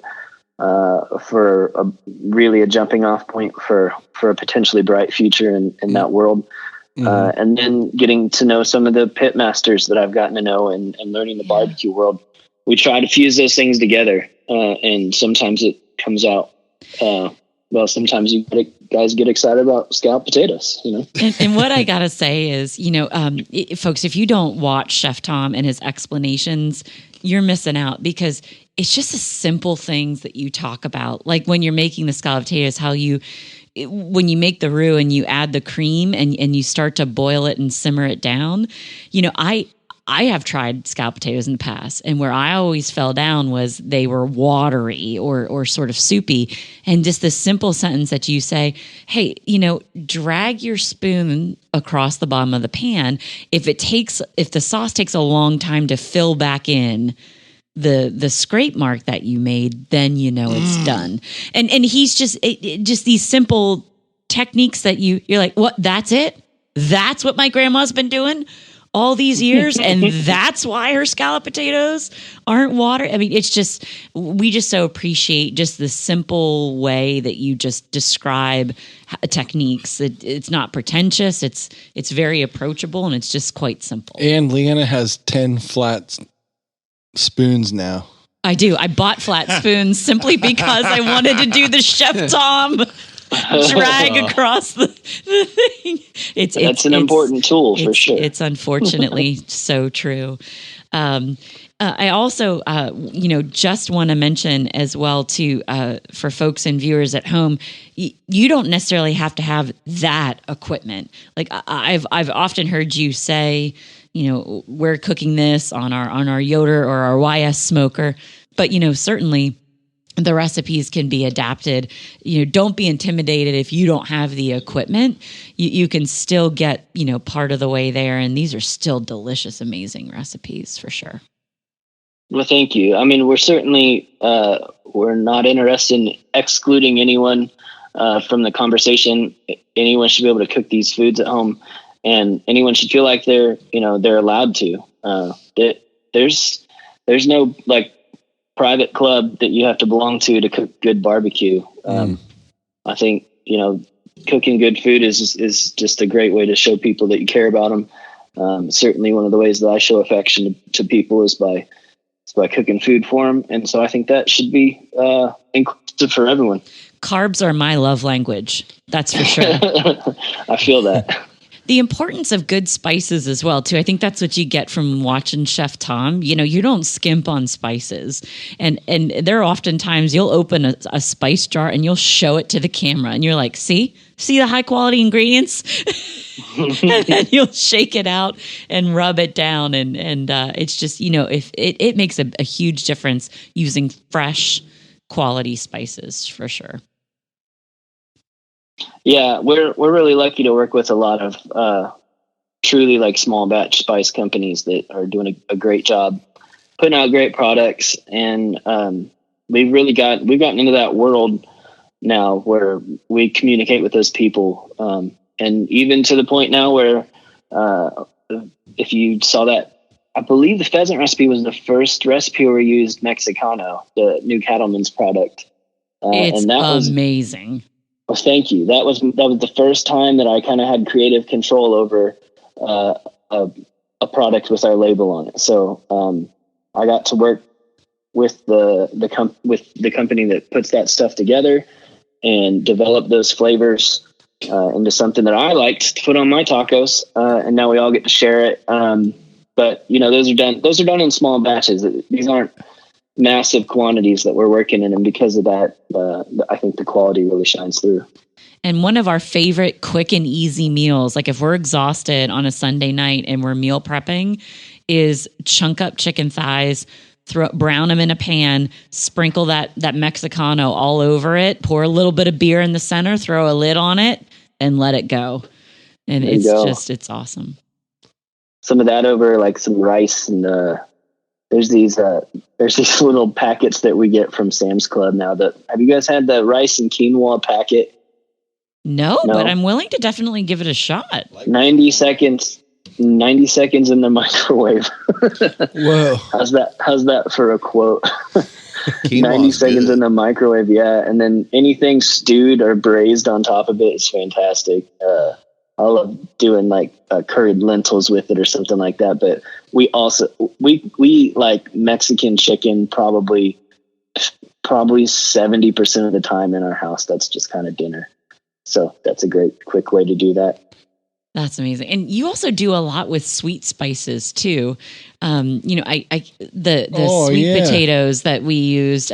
for a jumping off point for a potentially bright future in that world. And then getting to know some of the pit masters that I've gotten to know and learning the barbecue world. We try to fuse those things together. And sometimes it comes out, sometimes you guys get excited about scalloped potatoes, And what I gotta say is, folks, if you don't watch Chef Tom and his explanations, you're missing out, because it's just the simple things that you talk about. Like when you're making the scalloped potatoes, when you make the roux and you add the cream and you start to boil it and simmer it down, I have tried scalloped potatoes in the past, and where I always fell down was they were watery or sort of soupy. And just the simple sentence that you say, hey, drag your spoon across the bottom of the pan. If the sauce takes a long time to fill back in the scrape mark that you made, then it's done. And he's just these simple techniques that you're like, what? That's it? That's what my grandma's been doing all these years, and that's why her scalloped potatoes aren't water. I mean, we just so appreciate just the simple way that you just describe techniques. It's not pretentious. It's very approachable, and it's just quite simple. And Leanna has 10 flat spoons now. I do. I bought flat spoons simply because I wanted to do the Chef Tom drag across the thing. That's an important tool for sure. It's unfortunately so true. I also, just want to mention as well too, for folks and viewers at home, you don't necessarily have to have that equipment. Like I've often heard you say, we're cooking this on our Yoder or our YS smoker, but certainly the recipes can be adapted. Don't be intimidated if you don't have the equipment. You can still get, part of the way there. And these are still delicious, amazing recipes for sure. Well, thank you. I mean, we're certainly, we're not interested in excluding anyone from the conversation. Anyone should be able to cook these foods at home, and anyone should feel like they're allowed to. There's no private club that you have to belong to cook good barbecue. I think, cooking good food is just a great way to show people that you care about them. Certainly one of the ways that I show affection to people is by cooking food for them. And so I think that should be inclusive for everyone. Carbs are my love language. That's for sure. I feel that. The importance of good spices as well, too. I think that's what you get from watching Chef Tom. You know, you don't skimp on spices. And there are often times you'll open a spice jar and you'll show it to the camera and you're like, see the high quality ingredients? And then you'll shake it out and rub it down. And it's just, you know, if it makes a huge difference using fresh quality spices for sure. Yeah, we're really lucky to work with a lot of truly like small batch spice companies that are doing a great job putting out great products, and we've gotten into that world now where we communicate with those people, and even to the point now where if you saw that, I believe the pheasant recipe was the first recipe where we used Mexicano, the new Cattleman's product. It's and that was amazing. Well, thank you. That was the first time that I kind of had creative control over a product with our label on it. So I got to work with the company that puts that stuff together and develop those flavors into something that I liked to put on my tacos. And now we all get to share it. But you know, those are done in small batches. These aren't massive quantities that we're working in, and because of that, I think the quality really shines through. And one of our favorite quick and easy meals, like if we're exhausted on a Sunday night and we're meal prepping, is chunk up chicken thighs, brown them in a pan, sprinkle that Mexicano all over it, pour a little bit of beer in the center, throw a lid on it, and let it go. And it's awesome. Some of that over like some rice, and there's these little packets that we get from Sam's Club now. Have you guys had the rice and quinoa packet? No, but I'm willing to definitely give it a shot. 90 seconds in the microwave. Whoa. How's that for a quote? 90 seconds in the microwave. Yeah. And then anything stewed or braised on top of it is fantastic. I love doing like curried lentils with it or something like that. But we also, we like Mexican chicken probably 70% of the time in our house. That's just kind of dinner. So that's a great quick way to do that. That's amazing. And you also do a lot with sweet spices too. You know, the sweet potatoes that we used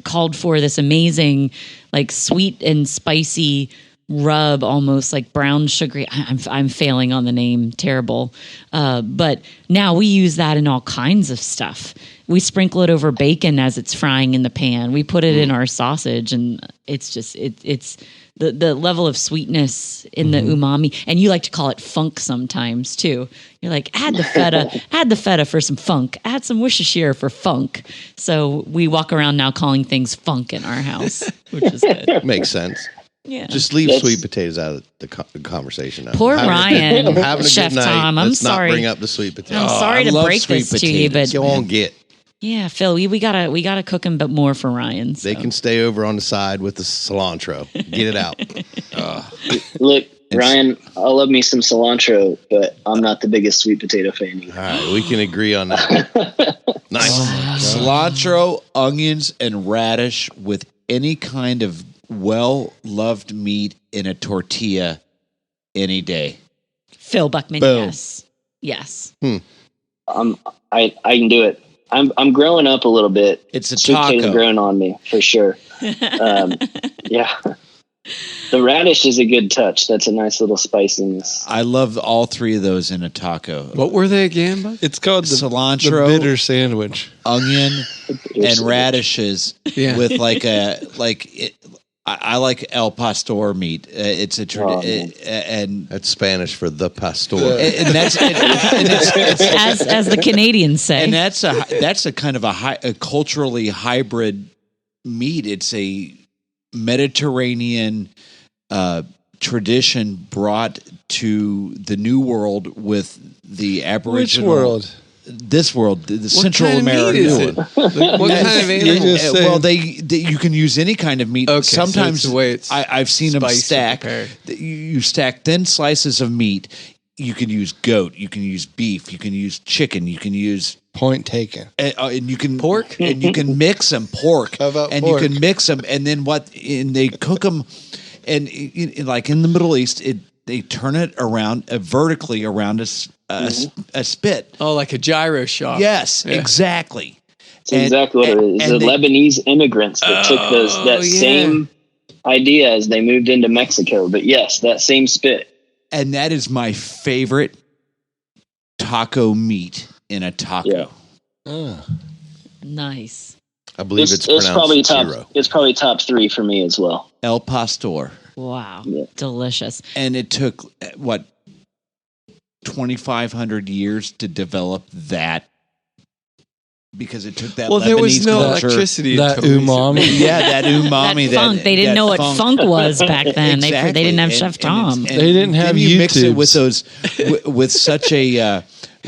called for this amazing, like sweet and spicy rub, almost like brown sugary. I'm failing on the name, terrible. But now we use that in all kinds of stuff. We sprinkle it over bacon as it's frying in the pan. We put it in our sausage, and it's just it's the level of sweetness in the umami. And you like to call it funk sometimes too. You're like, add the feta for some funk, add some Worcestershire for funk. So we walk around now calling things funk in our house, which is good. Makes sense. Yeah. Just leave sweet potatoes out of the conversation now. Poor Ryan, I'm having a Chef good night. Tom. I'm Let's sorry. not bring up the sweet potatoes. I'm sorry to break this to you, but you won't get. Yeah, Phil, we gotta cook them, but more for Ryan. So. They can stay over on the side with the cilantro. Get it out. Look, Ryan, I love me some cilantro, but I'm not the biggest sweet potato fan either. All right, we can agree on that. Nice. Cilantro, onions, and radish with any kind of well-loved meat in a tortilla any day. Phil Buckman, Boom. yes. I can do it. I'm growing up a little bit. It's a sweet taco. potatoes growing on me for sure. Yeah, the radish is a good touch. That's a nice little spiciness. I love all three of those in a taco. What were they again, bud? It's called the cilantro, the bitter sandwich, onion, and radishes with I like El Pastor meat. It's a and that's Spanish for the pastor. And that's as the Canadians say. And that's a kind of a culturally hybrid meat. It's a Mediterranean tradition brought to the New World with the Aboriginal. Which world? this world, the Central kind of meat America is one. it? What kind of animal? Well, you can use any kind of meat. Okay, Sometimes so it's the way it's I've seen them spiced or stack. prepared. You stack thin slices of meat. You can use goat. You can use beef. You can use chicken. You can use Point taken. and you can Pork? and you can mix them pork. How about and pork? you can mix them, and then they cook them, and like in the Middle East, they turn it around vertically around a spit. Oh, like a gyro shop. Yes, Yeah. exactly. That's exactly what it is. The Lebanese immigrants that took that same idea as they moved into Mexico. But yes, that same spit. And that is my favorite taco meat in a taco. Yeah. Nice. I believe it's probably pronounced top. gyro. It's probably top 3 for me as well. El Pastor. Wow. Delicious. And it took, 2,500 years to develop that, because it took that Well, Lebanese there was no culture. electricity. That until umami. Yeah, that umami. That funk. They didn't know what funk was back then. Exactly. They didn't have And- Chef and Tom. it's- and They didn't have then you mix it with YouTubes. those, with such a,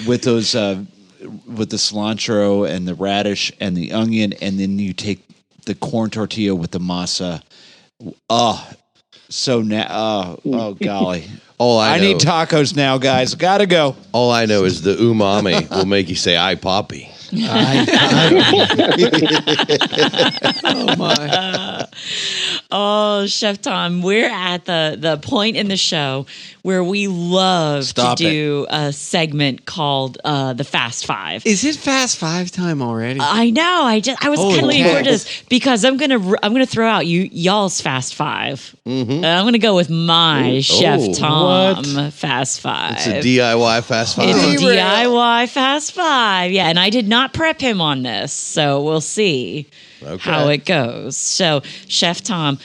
with those, with the cilantro and the radish and the onion, and then you take the corn tortilla with the masa. Oh, golly. All I I know, need tacos now, guys. Gotta go. all I know is the umami will make you say, "I poppy." Oh my! Oh, Chef Tom, we're at the point in the show where we love Stop to do a segment called the Fast Five. Is it Fast Five time already? I know. I was Holy kind of looking forward to cow. this because I'm gonna throw out y'all's Fast Five. Mm-hmm. I'm gonna go with my Chef Oh. Tom Fast Five. It's a DIY fast five. It's a DIY Fast Five. Yeah, and I did not prep him on this, so we'll see how it goes. So, Chef Tom,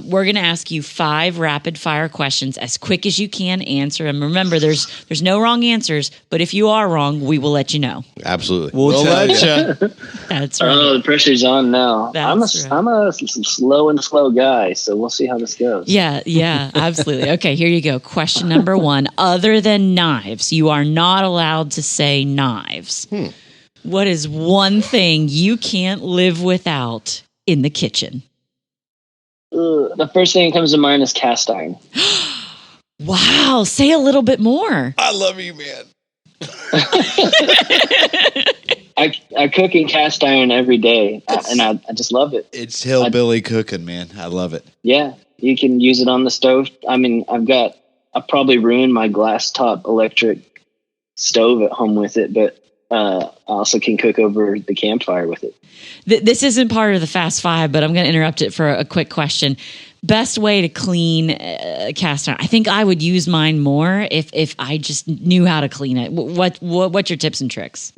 we're going to ask you 5 rapid fire questions as quick as you can. Answer them. Remember, there's no wrong answers, but if you are wrong, we will let you know. Absolutely. We'll let you. That's right. Oh, the pressure's on now. That's right. I'm a slow guy, so we'll see how this goes. Yeah, absolutely. Okay, here you go. Question number 1. Other than knives, you are not allowed to say knives. What is one thing you can't live without in the kitchen? The first thing that comes to mind is cast iron. Wow, say a little bit more. I love you, man. I cook in cast iron every day, and I just love it. It's hillbilly cooking, man. I love it. Yeah, you can use it on the stove. I mean, I probably ruined my glass top electric stove at home with it, but I also can cook over the campfire with it. This isn't part of the Fast Five, but I'm going to interrupt it for a quick question. Best way to clean cast iron? I think I would use mine more if I just knew how to clean it. What's your tips and tricks?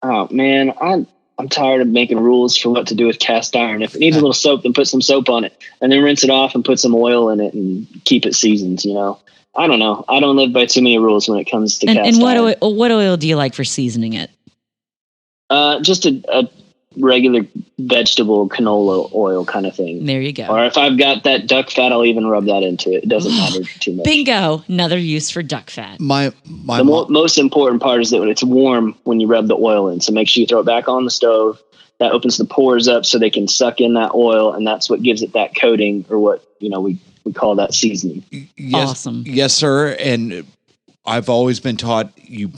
Oh man, I'm tired of making rules for what to do with cast iron. If it needs a little soap, then put some soap on it, and then rinse it off and put some oil in it and keep it seasoned. You know, I don't know. I don't live by too many rules when it comes to cast And iron. what oil do you like for seasoning it? Just a regular vegetable canola oil kind of thing. There you go. Or if I've got that duck fat, I'll even rub that into it. It doesn't matter too much. Bingo! Another use for duck fat. My Most important part is that when it's warm when you rub the oil in. So make sure you throw it back on the stove. That opens the pores up so they can suck in that oil, and that's what gives it that coating, or what we call that seasoning. Yes, Awesome. Yes, sir. And I've always been taught you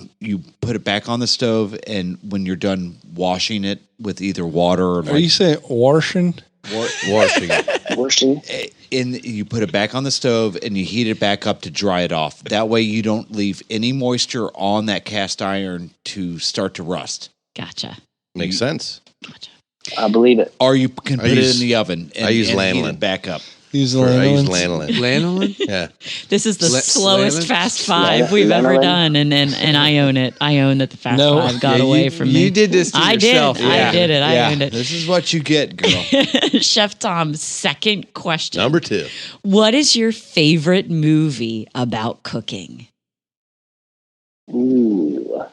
put it back on the stove, and when you're done washing it with either water or Are you saying washing? Washing. Washing. you put it back on the stove and you heat it back up to dry it off. That way you don't leave any moisture on that cast iron to start to rust. Gotcha. Makes sense. I believe it. Or you can put it in the oven and, I use and heat lanolin. it back up. I use lanolin. Lanolin? Yeah. This is the slowest Lanolin? Fast Five we've ever done, and I own it. I own that the Fast Five got away from me. You did this to yourself. I did it. I owned it. This is what you get, girl. Chef Tom, second question. Number 2. What is your favorite movie about cooking? Ooh.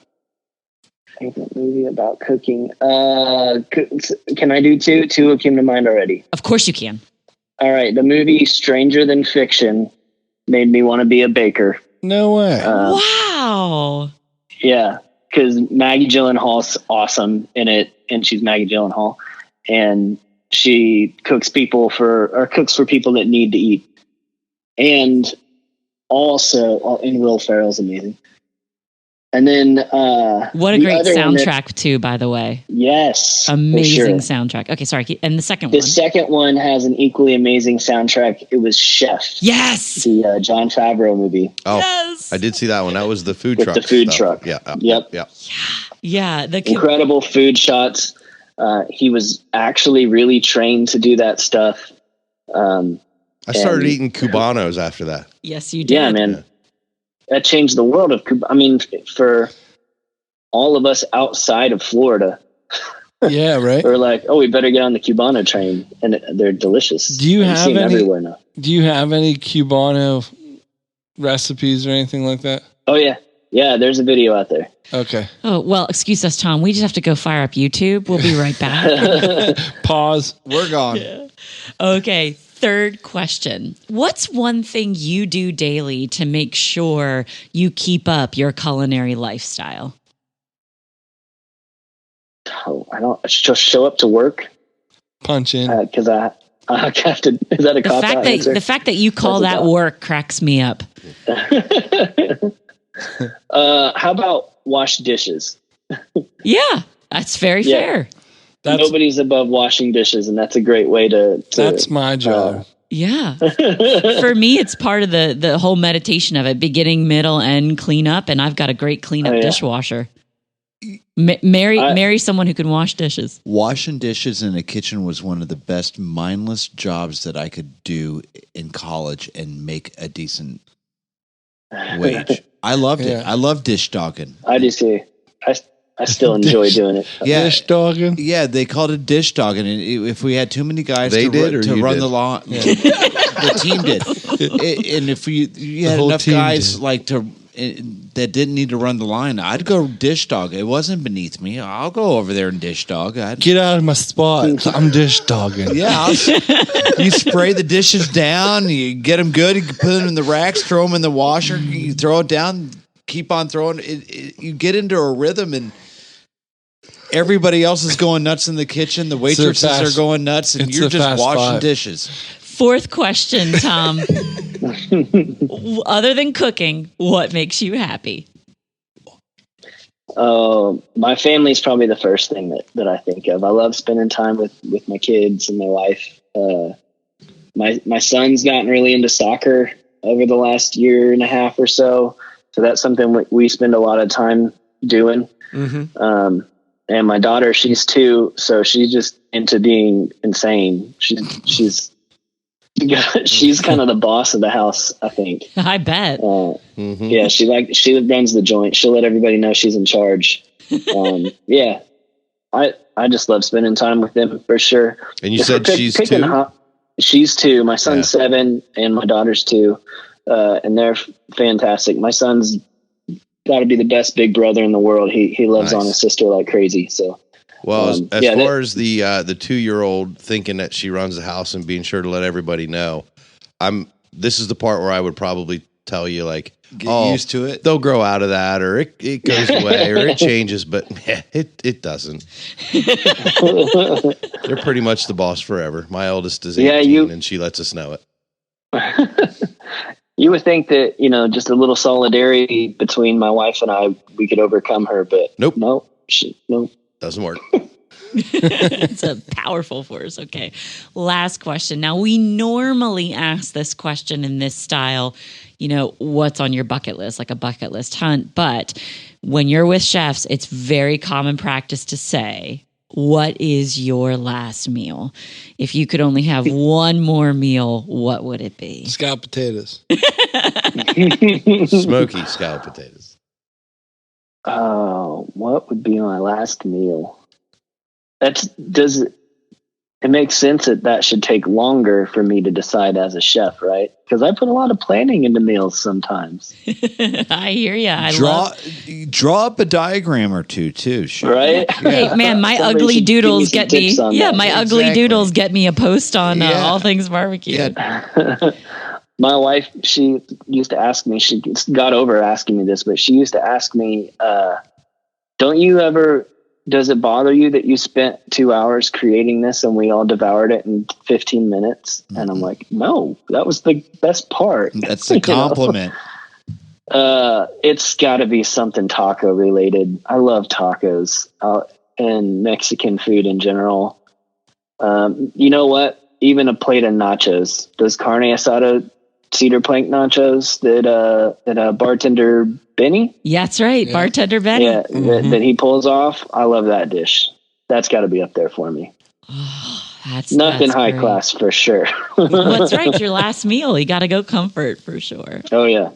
Favorite movie about cooking. Can I do 2? 2 came to mind already. Of course you can. All right. The movie Stranger Than Fiction made me want to be a baker. No way. Wow. Yeah. because Maggie Gyllenhaal's awesome in it, and she's Maggie Gyllenhaal, and she cooks for people that need to eat, and also, and Will Ferrell's amazing. And then what a great soundtrack too, by the way. Yes, amazing soundtrack. Okay, sorry. And the second one. The second one has an equally amazing soundtrack. It was Chef. Yes, the Jon Favreau movie. Oh, yes. I did see that one. That was the food With truck. the food stuff. truck. Yeah. Yeah. The incredible food shots. He was actually really trained to do that stuff. I started eating Cubanos after that. Yes, you did. Yeah, man. Yeah. That changed the world of Cuba. I mean, for all of us outside of Florida. Yeah, right. We're like, oh, we better get on the Cubano train, and they're delicious. Do you have any everywhere now? Do you have any Cubano recipes or anything like that? Oh yeah. There's a video out there. Okay. Oh well, excuse us, Tom. We just have to go fire up YouTube. We'll be right back. Pause. We're gone. Yeah. Okay. Third question. What's one thing you do daily to make sure you keep up your culinary lifestyle? Oh, I don't just show up to work. Punch in. Because I have to. Is that a cop out answer? The fact that you call that work cracks me up. How about wash dishes? Yeah, that's very fair. Nobody's above washing dishes, and that's a great way to that's my job. Yeah. For me, it's part of the whole meditation of it, beginning, middle, and clean up. And I've got a great cleanup dishwasher. Marry someone who can wash dishes. Washing dishes in a kitchen was one of the best mindless jobs that I could do in college and make a decent wage. I loved it. I love dish dogging. I do too. I still enjoy doing it. Yeah, dish dogging. Yeah, they called it dish dogging. And if we had too many guys to run the lawn, the team did. And if you had enough guys that didn't need to run the line, I'd go dish dog. It wasn't beneath me. I'll go over there and dish dog. Get out of my spot. I'm dish dogging. Yeah, you spray the dishes down. You get them good. You put them in the racks. Throw them in the washer. You throw it down. Keep on throwing. You get into a rhythm and. Everybody else is going nuts in the kitchen. The waitresses are going nuts, and you're just washing dishes. Fourth question, Tom. Other than cooking, what makes you happy? My family's probably the first thing that I think of. I love spending time with my kids and my wife. My son's gotten really into soccer over the last year and a half or so. So that's something we spend a lot of time doing. Mm-hmm. And my daughter, she's 2, so she's just into being insane. She's kind of the boss of the house, I think. I bet. Yeah, she runs the joint. She'll let everybody know she's in charge. Yeah, I just love spending time with them for sure. And you said she's 2? She's 2. My son's 7, and my daughter's 2, and they're fantastic. My son's got to be the best big brother in the world. He loves on his sister like crazy. So, well, as far as the 2-year-old thinking that she runs the house and being sure to let everybody know, this is the part where I would probably tell you like, get used to it. They'll grow out of that, or it goes away, or it changes, but it doesn't. They're pretty much the boss forever. My eldest is 18, and she lets us know it. You would think that, just a little solidarity between my wife and I, we could overcome her, but nope. Nope. Doesn't work. It's a powerful force. Okay. Last question. Now, we normally ask this question in this style, what's on your bucket list, like a bucket list hunt. But when you're with chefs, it's very common practice to say, what is your last meal? If you could only have one more meal, what would it be? Scalloped potatoes. Smoky scalloped potatoes. What would be my last meal? It makes sense that should take longer for me to decide as a chef, right? Because I put a lot of planning into meals sometimes. I hear you. Draw up a diagram or two too. Sure. Right? Hey man, my ugly doodles get me. Yeah, my ugly doodles get me a post on All Things Barbecue. Yeah. My wife, she used to ask me. She got over asking me this, but she used to ask me Don't you ever? Does it bother you that you spent 2 hours creating this and we all devoured it in 15 minutes? Mm-hmm. And I'm like, no, that was the best part. That's a compliment. It's got to be something taco related. I love tacos and Mexican food in general. You know what? Even a plate of nachos. Those carne asada cedar plank nachos that bartender Benny? Yeah, that's right. Yeah. Bartender Benny. Yeah, that he pulls off. I love that dish. That's got to be up there for me. Oh, Nothing that's high great. Class for sure. Well, that's right. Your last meal. You got to go comfort for sure. Oh, yeah.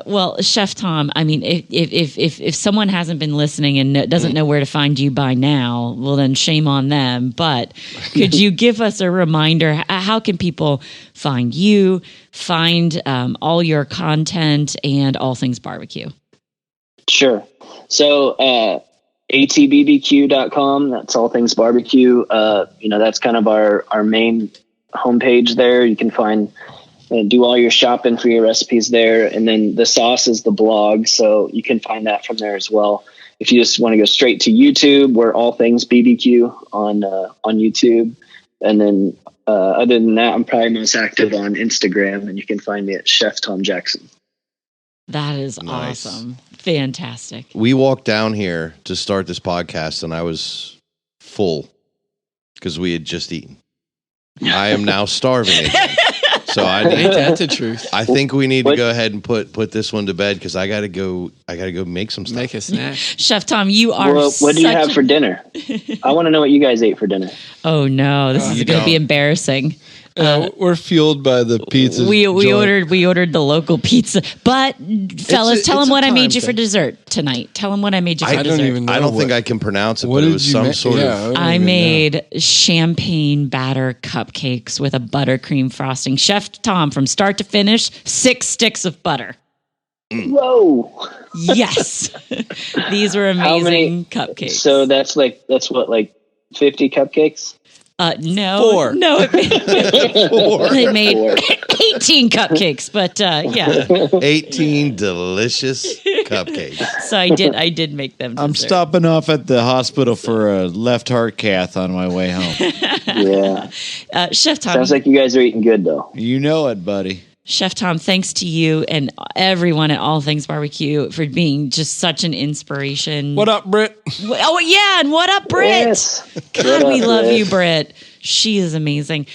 Well, Chef Tom, I mean, if someone hasn't been listening and doesn't know where to find you by now, well, then shame on them. But could you give us a reminder? How can people find you, find all your content and All Things BBQ? Sure. So, atbbq.com, that's All Things BBQ. That's kind of our main homepage there. You can find and do all your shopping for your recipes there. And then the sauce is the blog, so you can find that from there as well. If you just want to go straight to YouTube, we're All Things BBQ on YouTube. And then other than that, I'm probably most active on Instagram, and you can find me at Chef Tom Jackson. That is nice. Awesome. Fantastic. We walked down here to start this podcast, and I was full because we had just eaten. I am now starving again. So ain't that the truth? I think we need to go ahead and put this one to bed because I gotta go make some stuff. Make a snack. Chef Tom, you are. Well, what do you have for dinner? I want to know what you guys ate for dinner. Oh no, this is going to be embarrassing. We're fueled by the pizza. We ordered the local pizza, but fellas, tell them what I made you for dessert tonight. Tell them what I made you for dessert. I don't even know. I don't think I can pronounce it, what but it was some sort of. I made champagne batter cupcakes with a buttercream frosting. Chef Tom, from start to finish, 6 sticks of butter. Whoa! Yes, these were amazing cupcakes. So that's what 50 cupcakes. No, 4. No, it made 18 cupcakes, but yeah, 18 delicious cupcakes. So I did make them. I'm stopping off at the hospital for a left heart cath on my way home. Yeah, Chef Tom. Sounds like you guys are eating good though. You know it, buddy. Chef Tom, thanks to you and everyone at All Things BBQ for being just such an inspiration. What up, Britt? Oh, yeah, and what up, Britt? Yes. God, we love you, Britt. She is amazing.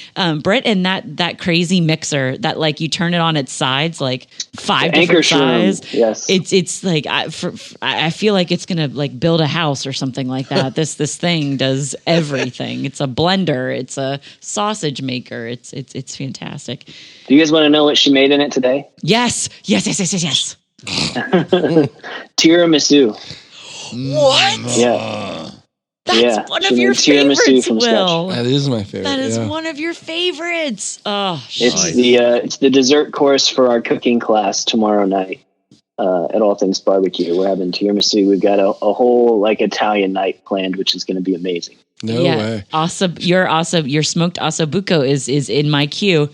Britt, and that crazy mixer that like you turn it on its sides, like 5 different sizes. Yes. It's like I feel like it's gonna like build a house or something like that. This thing does everything. It's a blender. It's a sausage maker. It's fantastic. Do you guys want to know what she made in it today? Yes. Tiramisu. What? Yeah. That's one of your favorites, Will. That is my favorite. That is one of your favorites. Oh, it's the dessert course for our cooking class tomorrow night at All Things BBQ. We're having tiramisu. We've got a whole like Italian night planned, which is going to be amazing. No way. Your smoked ossobuco is in my queue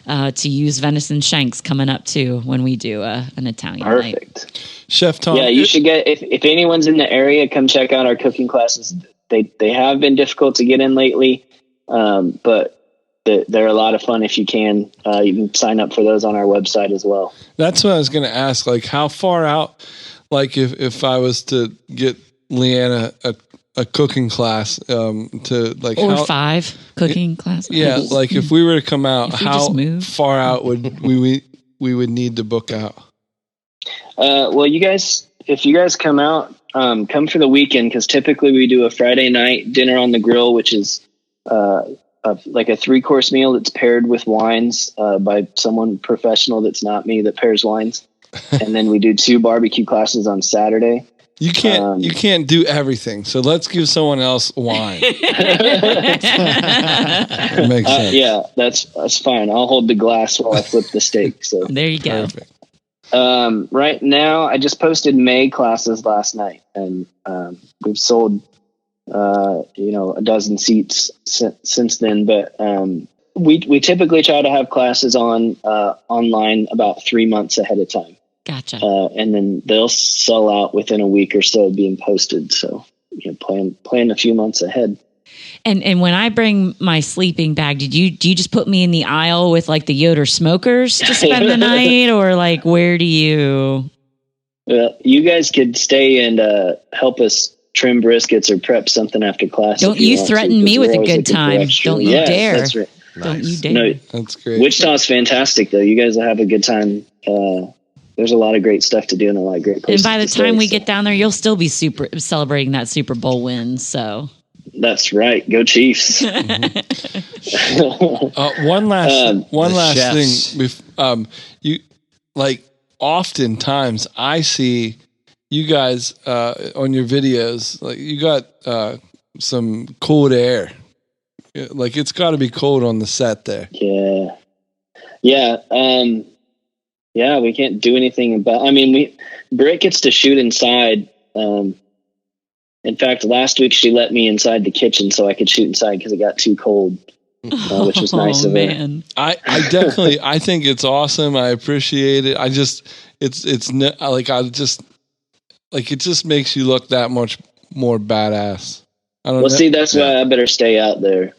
to use venison shanks coming up too when we do an Italian night. Perfect. Chef Tom. Yeah, you should get if anyone's in the area, come check out our cooking classes. They have been difficult to get in lately, but they're a lot of fun if you can. You can sign up for those on our website as well. That's what I was going to ask. Like, how far out? Like, if I was to get Leanna a cooking class to like or 5 cooking classes. Yeah, like if we were to come out, how far out would we would need to book out? Well, if you guys come out, come for the weekend because typically we do a Friday night dinner on the grill, which is like a 3-course meal that's paired with wines by someone professional that's not me that pairs wines, and then we do 2 barbecue classes on Saturday. You can't do everything, so let's give someone else wine. Makes sense. Yeah, that's fine. I'll hold the glass while I flip the steak. So there you go. Perfect. Right now, I just posted May classes last night, and we've sold a dozen seats since then. But we typically try to have classes online about 3 months ahead of time. Gotcha. And then they'll sell out within a week or so of being posted. So, plan a few months ahead. And when I bring my sleeping bag, do you just put me in the aisle with like the Yoder smokers to spend the night, or like where do you? Well, you guys could stay and help us trim briskets or prep something after class. Don't you threaten me with a good time? Don't you dare! That's right. Don't you dare! No, that's great. Wichita's fantastic, though. You guys will have a good time. There's a lot of great stuff to do and a lot of great places. And by the time we get down there, you'll still be celebrating that Super Bowl win. So that's right. Go Chiefs. One last thing. You like oftentimes I see you guys on your videos. Like you got some cold air. Like it's got to be cold on the set there. Yeah. Yeah, we can't do anything about. I mean, Britt gets to shoot inside. In fact, last week she let me inside the kitchen so I could shoot inside because it got too cold, which was nice of her. I definitely, I think it's awesome. I appreciate it. It just makes you look that much more badass. I don't know. See, that's why I better stay out there.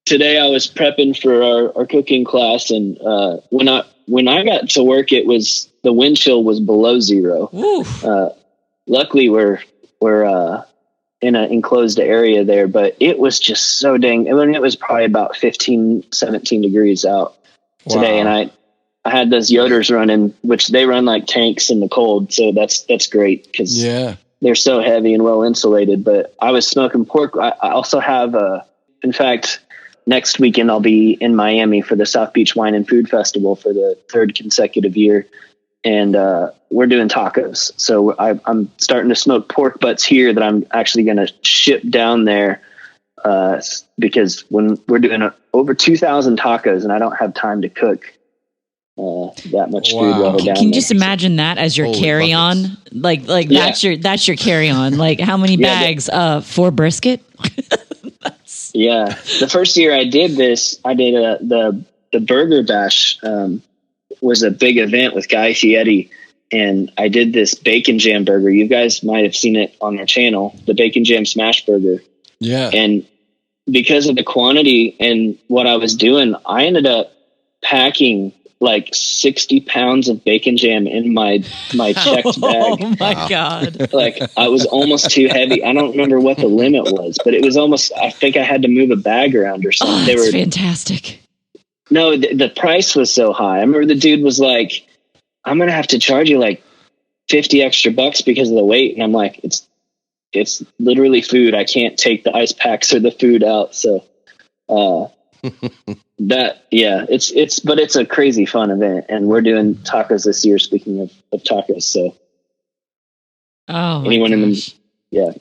Today I was prepping for our cooking class, and when I got to work, the wind chill was below zero. Luckily, we're in an enclosed area there, but it was just so dang. I mean, it was probably about 15, 17 degrees out today, and I had those Yoders running, which they run like tanks in the cold, so that's great because they're so heavy and well insulated. But I was smoking pork. I also have in fact. Next weekend, I'll be in Miami for the South Beach Wine and Food Festival for the third consecutive year. And we're doing tacos. So I'm starting to smoke pork butts here that I'm actually going to ship down there because when we're doing over 2,000 tacos and I don't have time to cook that much food while we're down Can you there. just imagine that as your carry-on? Like that's your carry-on. Like how many bags? 4 brisket? Yeah, the first year I did this, I did the Burger Bash was a big event with Guy Fieri, and I did this bacon jam burger. You guys might have seen it on our channel, the bacon jam smash burger. Yeah, and because of the quantity and what I was doing, I ended up packing like 60 pounds of bacon jam in my checked bag. Oh my God. Like I was almost too heavy. I don't remember what the limit was, but it was almost, I think I had to move a bag around or something. Oh, that's fantastic. No, the price was so high. I remember the dude was like, I'm going to have to charge you like 50 extra bucks because of the weight. And I'm like, it's literally food. I can't take the ice packs or the food out. So, it's a crazy fun event, and we're doing tacos this year. Speaking of tacos, so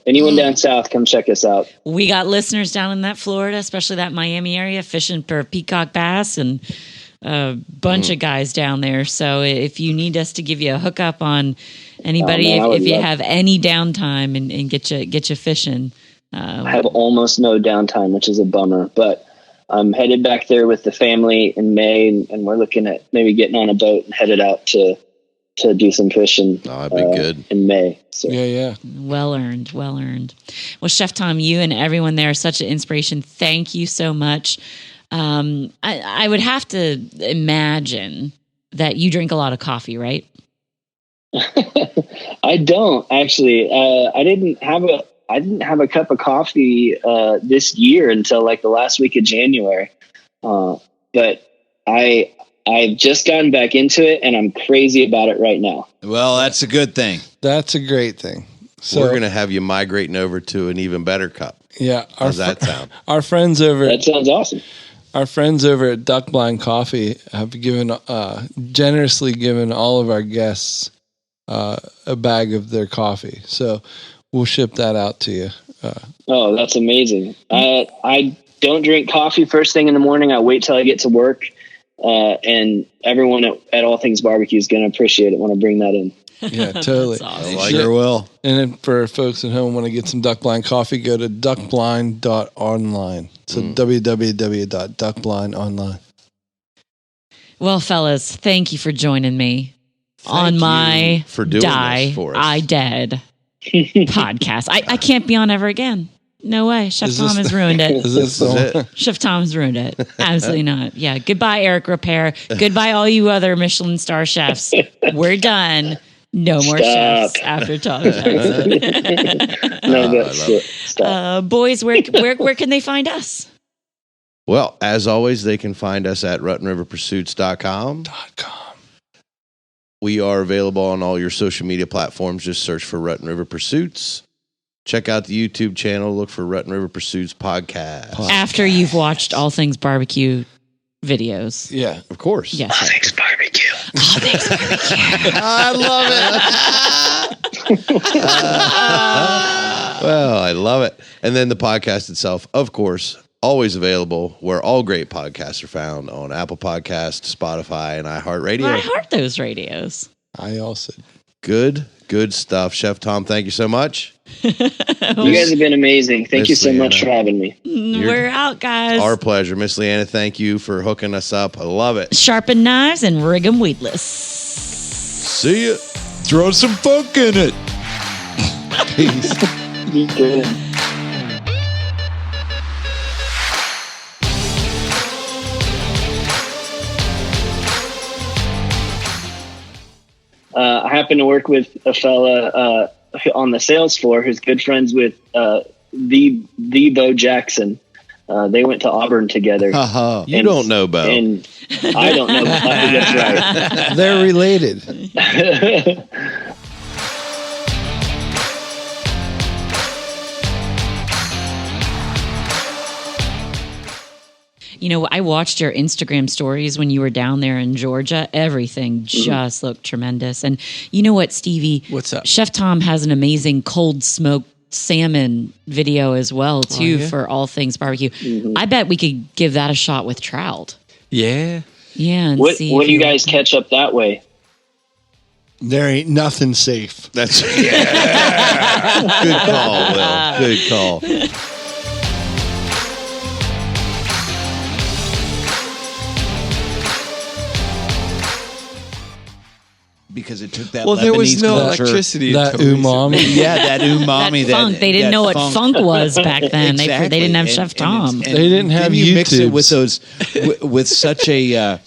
anyone down south, come check us out. We got listeners down in that Florida, especially that Miami area, fishing for peacock bass, and a bunch of guys down there. So if you need us to give you a hookup on anybody, if you have any downtime and get you fishing, I have almost no downtime, which is a bummer, but I'm headed back there with the family in May, and we're looking at maybe getting on a boat and headed out to do some fishing. Oh, that'd be good in May. So. Yeah. Well earned. Well, Chef Tom, you and everyone there are such an inspiration. Thank you so much. I would have to imagine that you drink a lot of coffee, right? I don't actually. I didn't have a cup of coffee this year until like the last week of January. But I've just gotten back into it, and I'm crazy about it right now. Well, that's a good thing. That's a great thing. So we're going to have you migrating over to an even better cup. Yeah. How's that sound? Our friends over that sounds awesome. Our friends over at Duck Blind Coffee have generously given all of our guests a bag of their coffee. So we'll ship that out to you. Oh, that's amazing. I don't drink coffee first thing in the morning. I wait till I get to work. And everyone at All Things BBQ is going to appreciate it when I bring that in. Yeah, totally. Awesome. I sure will. And then for folks at home want to get some Duck Blind coffee, go to duckblind.online. So www.duckblindonline. Well, fellas, thank you for joining me on you my for doing Die this for us. I Dead podcast. I can't be on ever again. No way. Chef Tom has ruined it. Is this the Chef Tom's ruined it. Absolutely not. Yeah. Goodbye, Eric Repair. Goodbye, all you other Michelin star chefs. We're done. No more chefs after Tom. No, that's stop. Boys, where can they find us? Well, as always, they can find us at RuttenRiverPursuits.com. We are available on all your social media platforms. Just search for Rutten River Pursuits. Check out the YouTube channel. Look for Rutten River Pursuits podcast. After you've watched All Things BBQ videos. Yeah, of course. Yes. All Things BBQ. All Things BBQ. I love it. Well, I love it. And then the podcast itself, of course, always available where all great podcasts are found on Apple Podcasts, Spotify, and iHeartRadio. I heart those radios. I also. Good stuff. Chef Tom, thank you so much. You guys have been amazing. Thank you Miss so much Leanna. for having me. We're out, guys. Our pleasure. Miss Leanna, thank you for hooking us up. I love it. Sharpen knives and rig 'em weedless. See ya. Throw some funk in it. Peace. You good. I happen to work with a fella on the sales floor who's good friends with the Bo Jackson. They went to Auburn together. You don't know Bo. And I don't know. That's right. They're related. You know, I watched your Instagram stories when you were down there in Georgia. Everything just looked tremendous. And you know what, Stevie? What's up? Chef Tom has an amazing cold smoked salmon video as well, too, for All Things BBQ. I bet we could give that a shot with trout. Yeah. Yeah. And What see do if you guys catch up that way? There ain't nothing safe. That's good call, Will. Good call. Because it took that. Well, there was Lebanese no culture. electricity. That until recently. umami. Yeah, that umami. that funk. They didn't know what funk was back then. Exactly. They didn't have And- Chef and Tom. it's- and They didn't have then you mix it with YouTubes. those, with such a,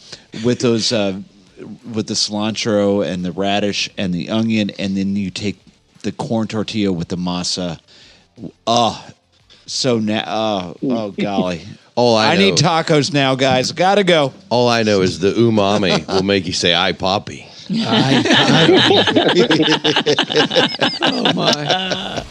with those, with the cilantro and the radish and the onion, and then you take the corn tortilla with the masa. Oh, golly. I know, need tacos now, guys. Gotta go. all I know is the umami will make you say, "I poppy." Oh my.